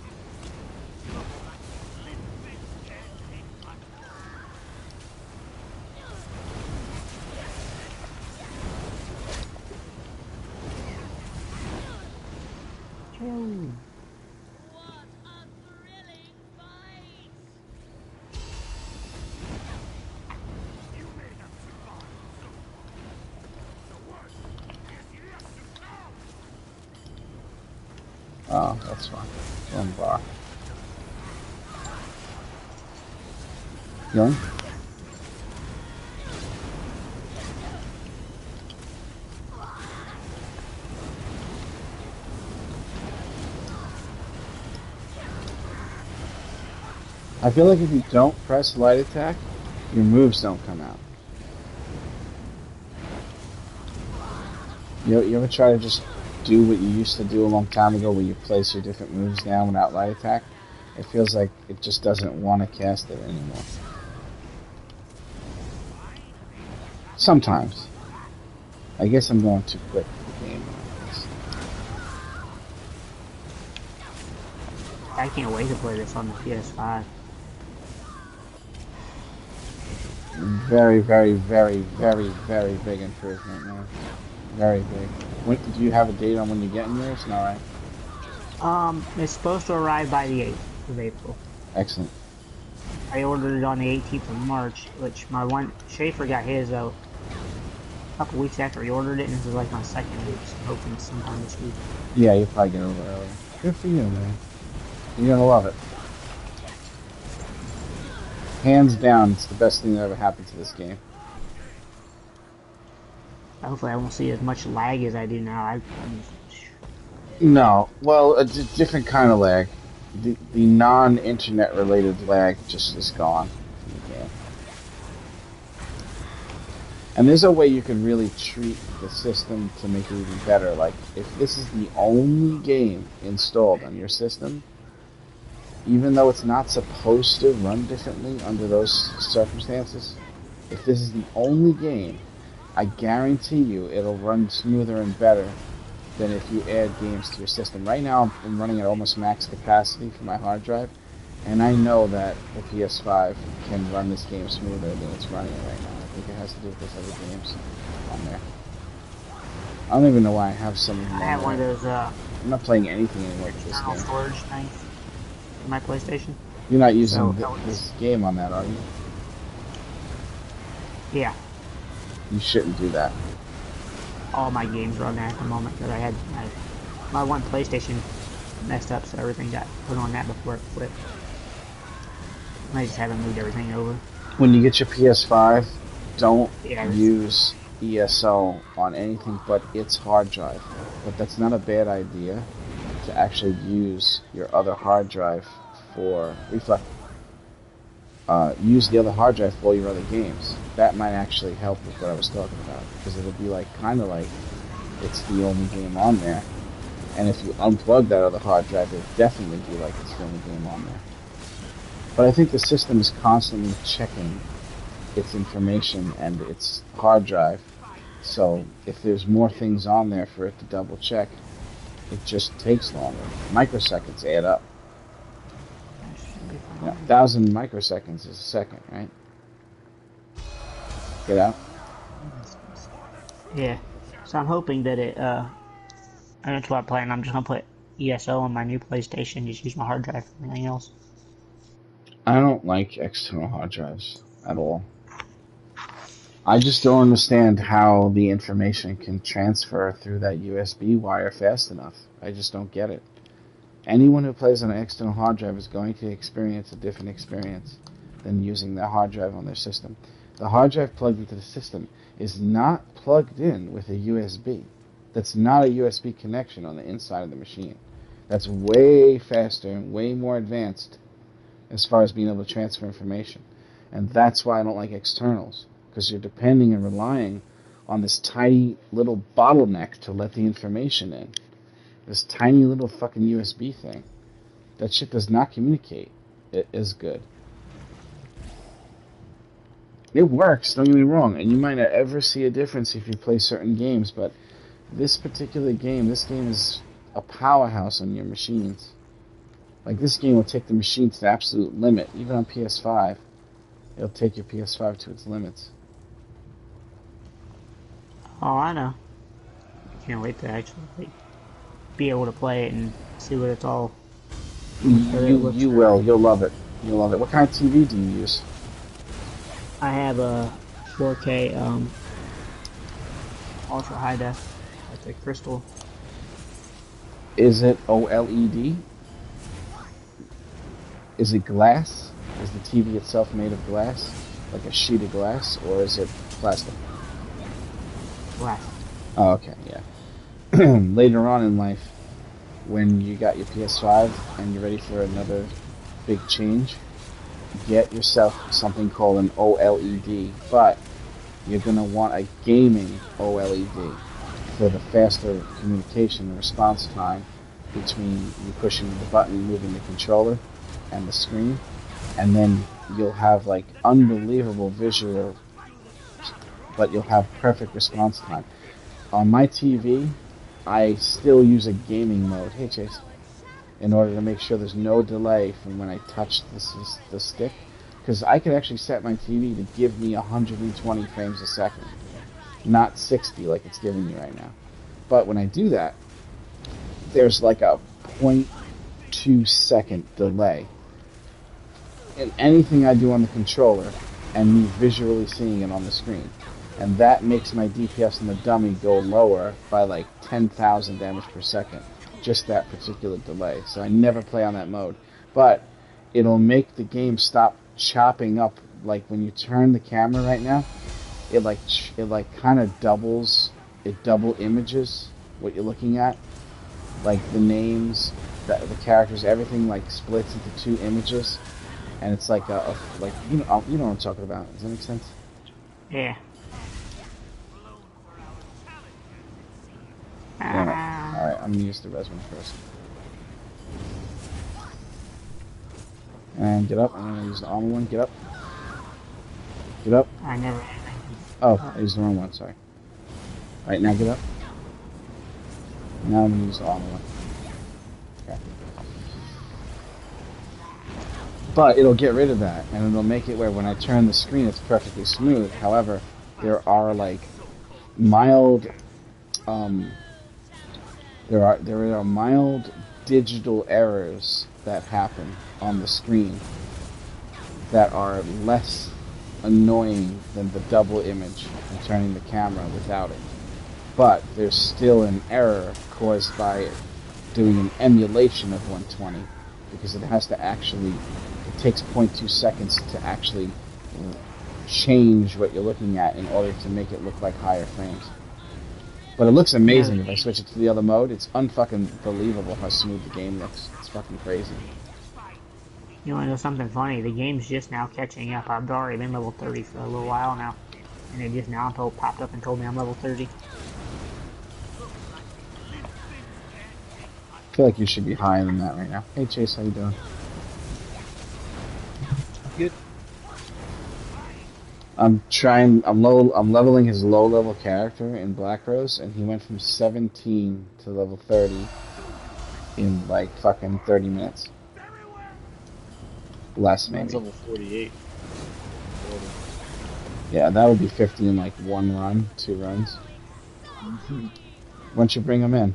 Oh, that's fine. One bar. Young? I feel like if you don't press light attack, your moves don't come out. You ever try to just do what you used to do a long time ago where you place your different moves down without light attack? It feels like it just doesn't want to cast it anymore. Sometimes. I guess I'm going too quick for the game. I can't wait to play this on the PS5. Very, very, very, very, very big improvement, man. Very big. Do you have a date on when you're getting yours? No, right? It's supposed to arrive by the 8th of April. Excellent. I ordered it on the 18th of March, which Schaefer got his a couple weeks after he ordered it, and this is like my second week, so hoping sometime this week. Yeah, you'll probably get it over early. Good for you, man. You're gonna love it. Hands down, it's the best thing that ever happened to this game. Hopefully I won't see as much lag as I do now. No, well, a different kind of lag. The non-internet related lag just is gone from the game. And there's a way you can really treat the system to make it even better. Like, if this is the only game installed on your system, even though it's not supposed to run differently under those circumstances, if this is the only game, I guarantee you it'll run smoother and better than if you add games to your system. Right now, I'm running at almost max capacity for my hard drive, and I know that the PS5 can run this game smoother than it's running it right now. I think it has to do with those other games on there. I don't even know why I have some of them. I have one of those I'm not playing anything anymore for this external game. storage things for my PlayStation. You're not using So, this game on that, are you? Yeah, You shouldn't do that. all my games are on there at the moment because I had my one PlayStation messed up, so everything got put on that before it flipped. I just haven't moved everything over. When you get your PS5, don't Yeah, use ESO on anything but its hard drive. But that's not a bad idea to actually use your other hard drive for reflex. Use the other hard drive for all your other games. That might actually help with what I was talking about, because it'll be like kind of like it's the only game on there. And if you unplug that other hard drive, it'll definitely be like it's the only game on there. But I think the system is constantly checking its information and its hard drive. So if there's more things on there for it to double check, it just takes longer. Microseconds add up. 1,000 microseconds is a second, right? Get out? Yeah, so I'm hoping that it, that's what I'm planning. I'm just gonna put ESO on my new PlayStation, just use my hard drive for everything else. I don't like external hard drives at all. I just don't understand how the information can transfer through that USB wire fast enough. I just don't get it. Anyone who plays on an external hard drive is going to experience a different experience than using their hard drive on their system. The hard drive plugged into the system is not plugged in with a USB. That's not a USB connection on the inside of the machine. That's way faster and way more advanced as far as being able to transfer information. And that's why I don't like externals, because you're depending and relying on this tiny little bottleneck to let the information in. This tiny little fucking USB thing. That shit does not communicate. It is good. It works, don't get me wrong, and you might not ever see a difference if you play certain games, but this particular game, this game is a powerhouse on your machines. Like, this game will take the machine to the absolute limit. Even on PS5, it'll take your PS5 to its limits. Oh, I know. I can't wait to actually be able to play it and see what it's all. You will. You'll love it. You'll love it. What kind of TV do you use? I have a 4K ultra high def, like the crystal. Is it OLED? Is it glass? Is the TV itself made of glass? Like a sheet of glass? Or is it plastic? Glass. Oh, okay, yeah. Later on in life, when you got your PS5 and you're ready for another big change, get yourself something called an OLED, but you're going to want a gaming OLED for the faster communication and response time between you pushing the button, moving the controller, and the screen, and then you'll have like unbelievable visual, but you'll have perfect response time. On my TV, I still use a gaming mode, hey Chase, in order to make sure there's no delay from when I touch the stick, because I can actually set my TV to give me 120 frames a second, not 60 like it's giving me right now. But when I do that, there's like a 0.2 second delay in anything I do on the controller and me visually seeing it on the screen. And that makes my DPS in the dummy go lower by like 10,000 damage per second. Just that particular delay. So I never play on that mode. But it'll make the game stop chopping up. Like when you turn the camera right now, it kind of doubles. It double images what you're looking at. Like the names, the characters, everything like splits into two images. And it's like you know what I'm talking about. Does that make sense? Yeah. I'm gonna use the res one first. And get up. I'm gonna use the armor one. Get up. Get up. I never. Oh, I used the wrong one. Sorry. All right, now get up. Now I'm gonna use the armor one. Okay. But it'll get rid of that, and it'll make it where when I turn the screen, it's perfectly smooth. However, there are like mild, there are mild digital errors that happen on the screen that are less annoying than the double image and turning the camera without it. But there's still an error caused by doing an emulation of 120 because it has to actually, it takes 0.2 seconds to actually change what you're looking at in order to make it look like higher frames. But it looks amazing if I switch it to the other mode. It's unfucking believable how smooth the game looks. It's fucking crazy. You want to know something funny? The game's just now catching up. I've already been level 30 for a little while now. And it just now popped up and told me I'm level 30. I feel like you should be higher than that right now. Hey Chase, how you doing? Good. I'm leveling his low level character in Black Rose, and he went from 17 to level 30 in like fucking 30 minutes. Less maybe. Mine's level 48. 40. Yeah, that would be 50 in like 1 run, 2 runs. Once you bring him in.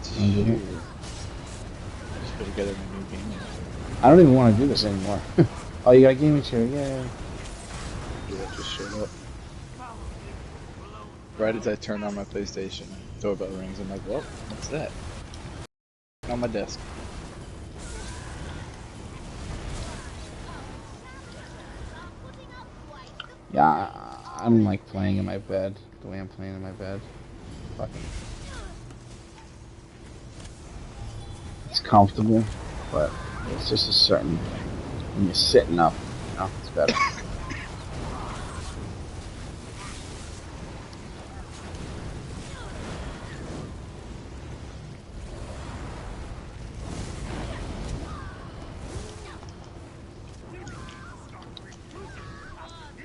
Just put together a new game. I don't even want to do this anymore. Oh, you got a gaming chair, yay. Yeah, just showed up. Right as I turned on my PlayStation, doorbell rings. I'm like, well, what's that? On my desk. Yeah, I don't like playing in my bed, the way I'm playing in my bed. Fucking. It's comfortable, but it's just a certain, when you're sitting up, you know, it's better.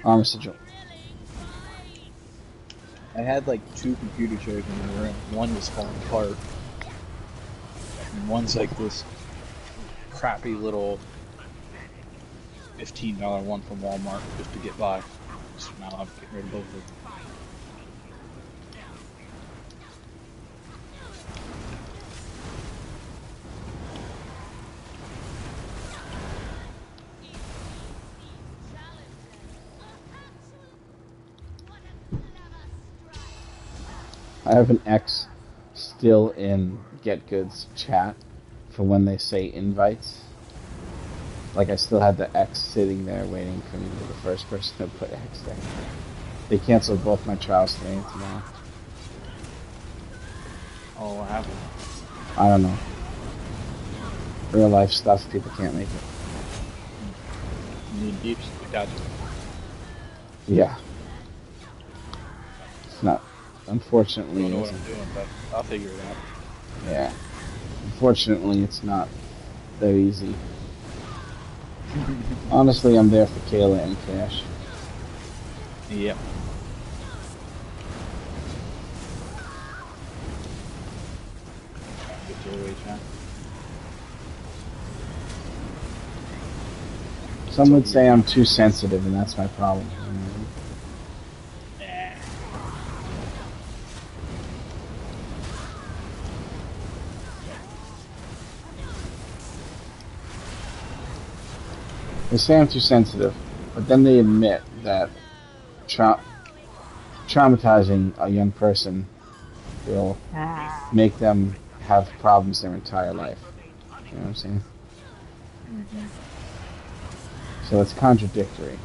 Armor sigil. I had like 2 computer chairs in the room. One was falling apart. And one's like this crappy little $15 one from Walmart just to get by. So now I'm getting rid of both of them. I have an X still in Get Good's chat for when they say invites. Like I still had the X sitting there waiting for me to be the first person to put X there. They canceled both my trials today and tomorrow. Oh, what happened? I don't know. Real life stuff, people can't make it. You need deeps? Gotcha. Yeah. It's not. Unfortunately, I don't know what it's- I'm doing, but I'll figure it out. yeah. Unfortunately, it's not that easy. Honestly, I'm there for Kayla and Cash. Yep. Get your wage, huh? Some would say I'm too sensitive, and that's my problem. Nah. They say I'm too sensitive, but then they admit that traumatizing a young person will make them have problems their entire life. You know what I'm saying? Mm-hmm. So it's contradictory.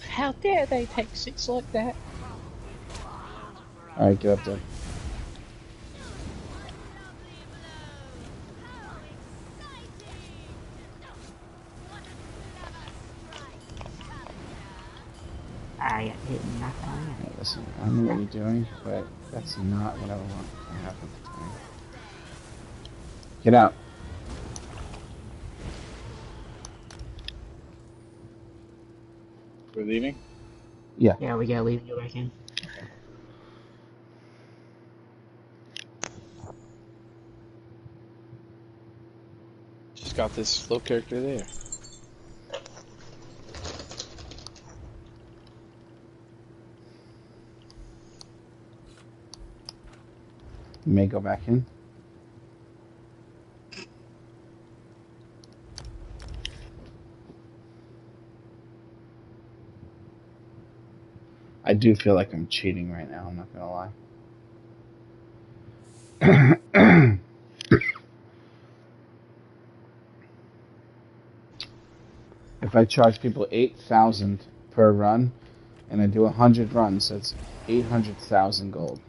How dare they take seats like that? Alright, get up there. I got hit and knocked on it. Hey, listen, I know what you're doing, but that's not what I want to happen. Get out. We're leaving? Yeah. Yeah, we gotta leave and go back in. Just got this slow character there. You may go back in. I do feel like I'm cheating right now, I'm not gonna lie. If I charge people 8,000 per run, and I do 100 runs, that's 800,000 gold.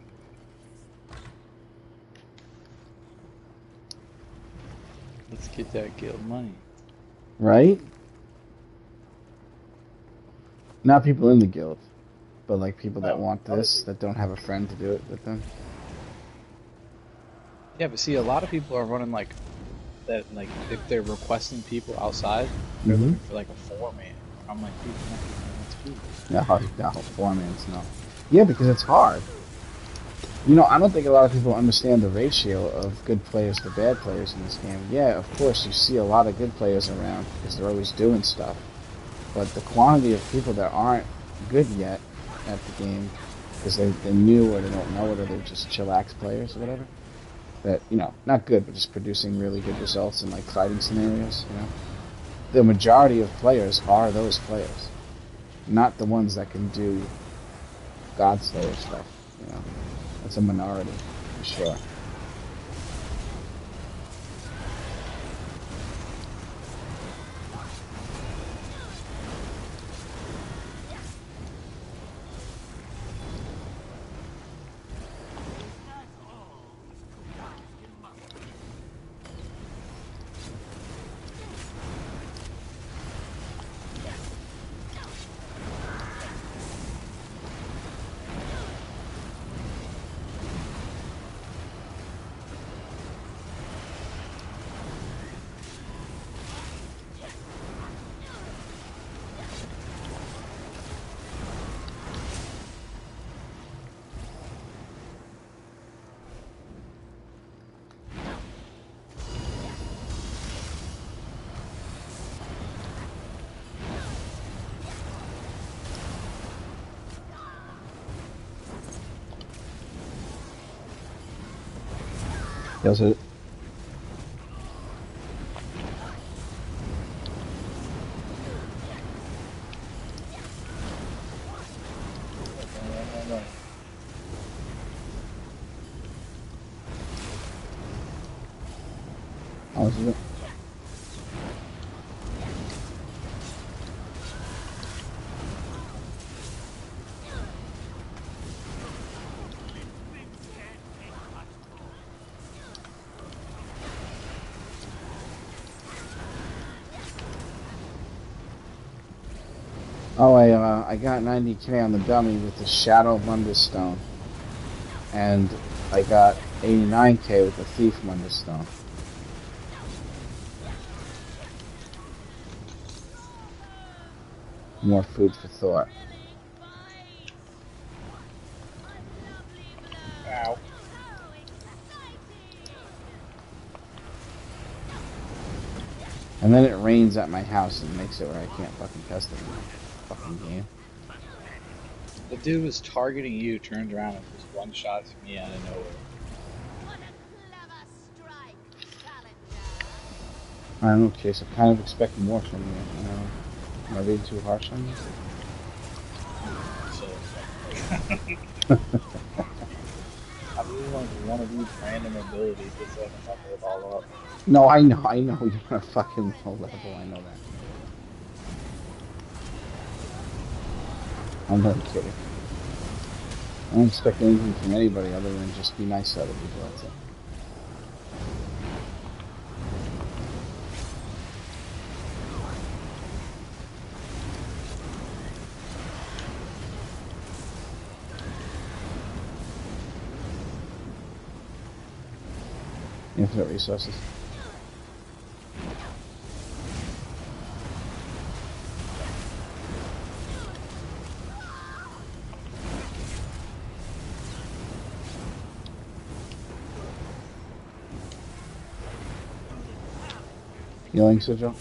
Let's get that guild money. Right? Not people in the guild, but like people that want this, that don't have a friend to do it with them. Yeah, but see, a lot of people are running like that. Like if they're requesting people outside, they're looking for like a 4-man. I'm like, dude, that's cool. No, 4-mans, no. Yeah, because it's hard. You know, I don't think a lot of people understand the ratio of good players to bad players in this game. Yeah, of course, you see a lot of good players around because they're always doing stuff. But the quantity of people that aren't good yet at the game because they're new or they don't know it or they're just chillax players or whatever, that, you know, not good, but just producing really good results in like fighting scenarios, you know. The majority of players are those players, not the ones that can do Godslayer stuff, you know. That's a minority, for sure. He also... Oh, this is it. Oh, I got 90k on the dummy with the Shadow Wonderstone, and I got 89k with the Thief Wonderstone. More food for thought. Ow. And then it rains at my house and makes it where I can't fucking test it in the fucking game. The dude was targeting you, turned around and just one shot me out of nowhere. I don't know, Chase. I kind of expect more from you. You know, am I being too harsh on you? So, I really want one of these random abilities just so I can fuck it all up. No, I know you're on a fucking low level. I know that. I'm not kidding. I don't expect anything from anybody other than just be nice to other people. That's it. Infinite resources. Healing sigil.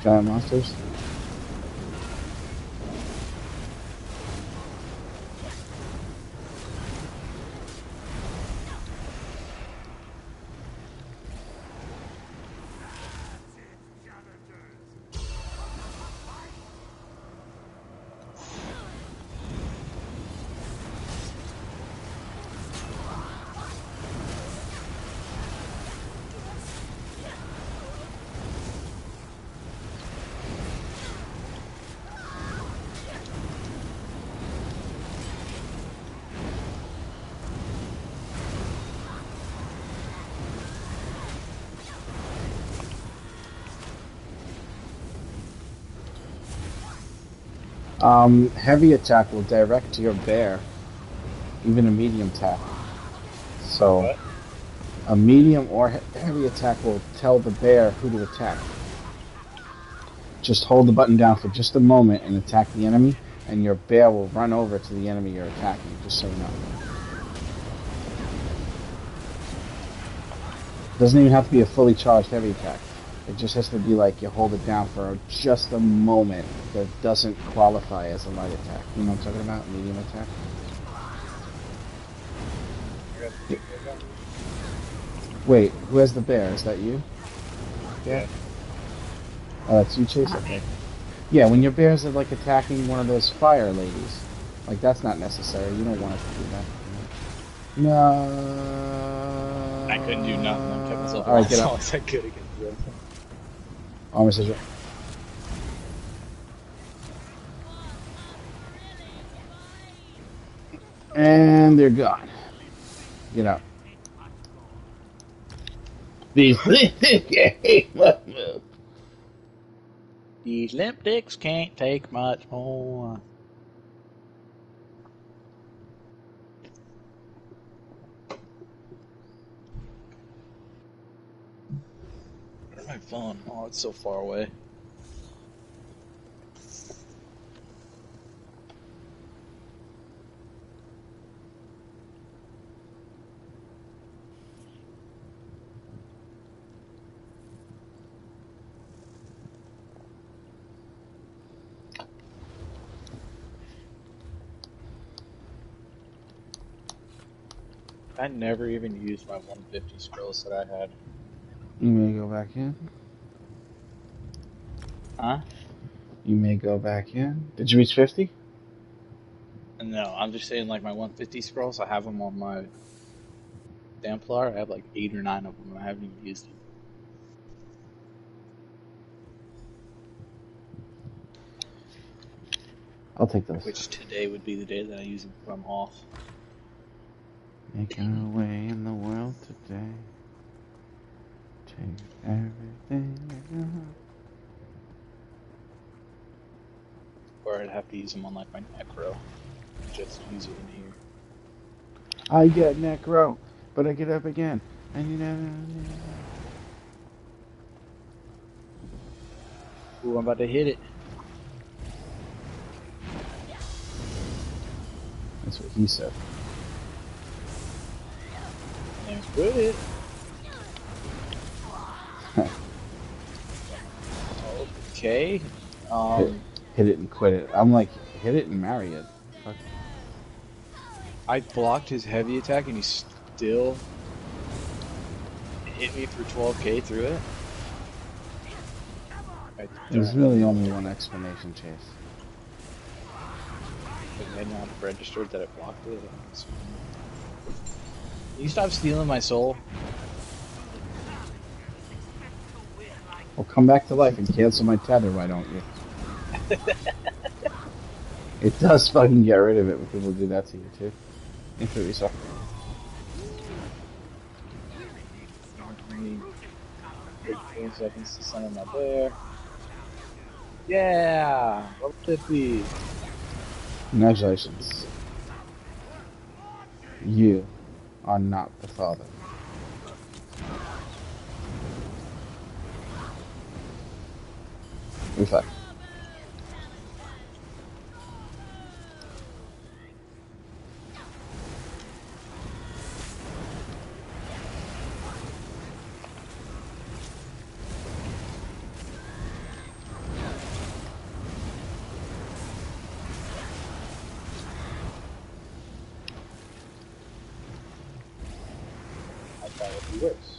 Giant monsters. Heavy attack will direct your bear, even a medium attack. So, What? a medium or heavy attack will tell the bear who to attack. Just hold the button down for just a moment and attack the enemy, and your bear will run over to the enemy you're attacking, just so you know. Doesn't even have to be a fully charged heavy attack. It just has to be like you hold it down for just a moment that doesn't qualify as a light attack. You know what I'm talking about? Medium attack? Wait, who has the bear? Is that you? Yeah. Oh, that's you, Chase? Okay. Yeah, when your bears are like attacking one of those fire ladies, like that's not necessary. You don't want it to do that. No. I couldn't do nothing. I kept myself Alright, get as up. long as I could against the other thing. Armor sigil. And they're gone. Get out. These These limp dicks can't take much more. Where's my phone? Oh, it's so far away. I never even used my 150 scrolls that I had. You may go back in. Huh? You may go back in. Did you reach 50? No, I'm just saying like my 150 scrolls, I have them on my Templar. I have like 8 or 9 of them and I haven't even used them. I'll take those. Which today would be the day that I use them if I'm off. Making our way in the world today. Take everything I got. Or I'd have to use them on like my Necro. Just use it in here. I get necro, but I get up again. And you know. Ooh, I'm about to hit it. That's what he said. And quit it. Okay. Hit it and quit it. I'm like, hit it and marry it. Fuck. I blocked his heavy attack and he still hit me for 12k through it. There's really only one explanation, Chase. It had not registered that it blocked it. Can you stop stealing my soul? Well, come back to life and cancel my tether, why don't you? It does fucking get rid of it when people do that to you, too. Infinite resource. 20 seconds to summon my bear. Yeah! Level 50. Congratulations. You are not the father. Reflect. I thought it would be worse.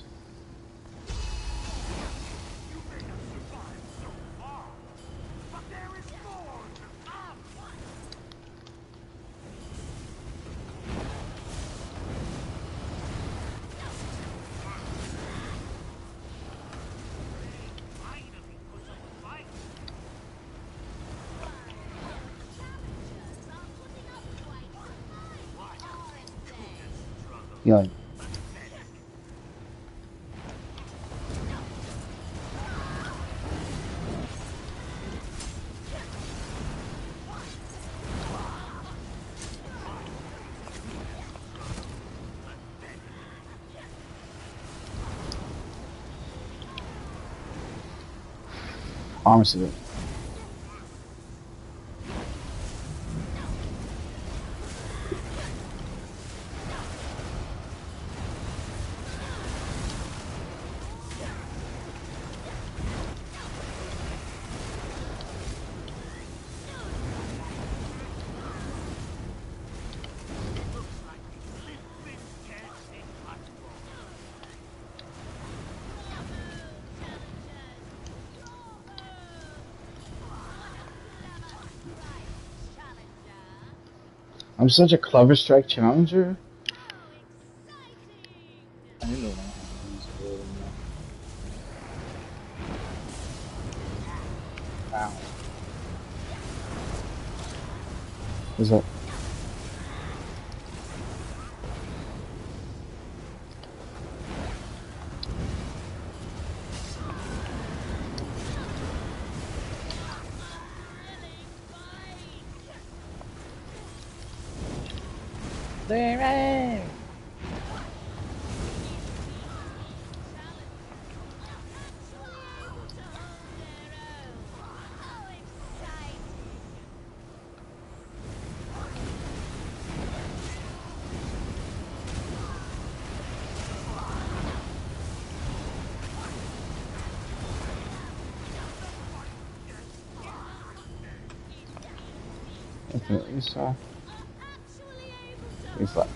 Healing. Armor suit. I'm such a clever strike challenger. I need to learn how to use it a little more. Wow. What's that? Larry! Definitely saw. Reflect.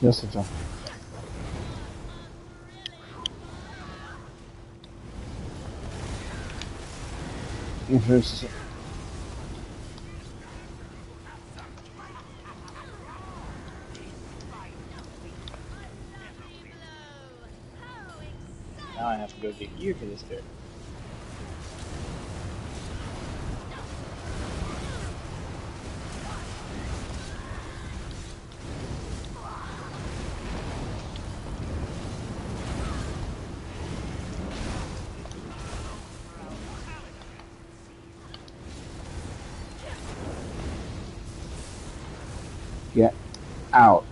Yes, it's on. Introduce it. Now I have to go get gear for this character. Get out.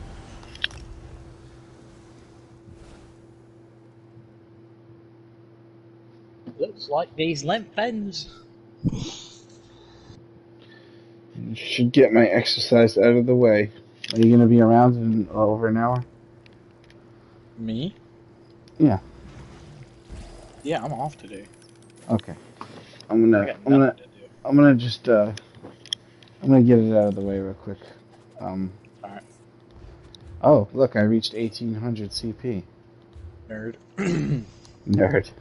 Looks like these limp ends. Should get my exercise out of the way. Are you going to be around in over an hour? Me? Yeah. Yeah, I'm off today. Okay. I'm gonna just I'm gonna get it out of the way real quick. Alright. Oh, look, I reached 1800 CP. Nerd. Nerd.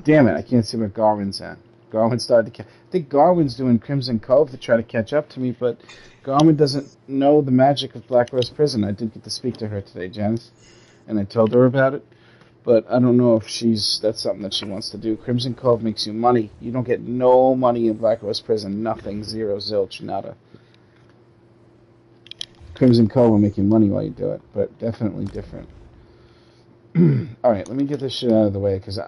Damn it, I can't see where Garwin's at. Garwin started to I think Garwin's doing Crimson Cove to try to catch up to me, but Garwin doesn't know the magic of Black Rose Prison. I did get to speak to her today, Janice, and I told her about it, but I don't know if that's something that she wants to do. Crimson Cove makes you money. You don't get no money in Black Rose Prison. Nothing. Zero, zilch, nada. Crimson Cove will make you money while you do it, but definitely different. Alright, let me get this shit out of the way, because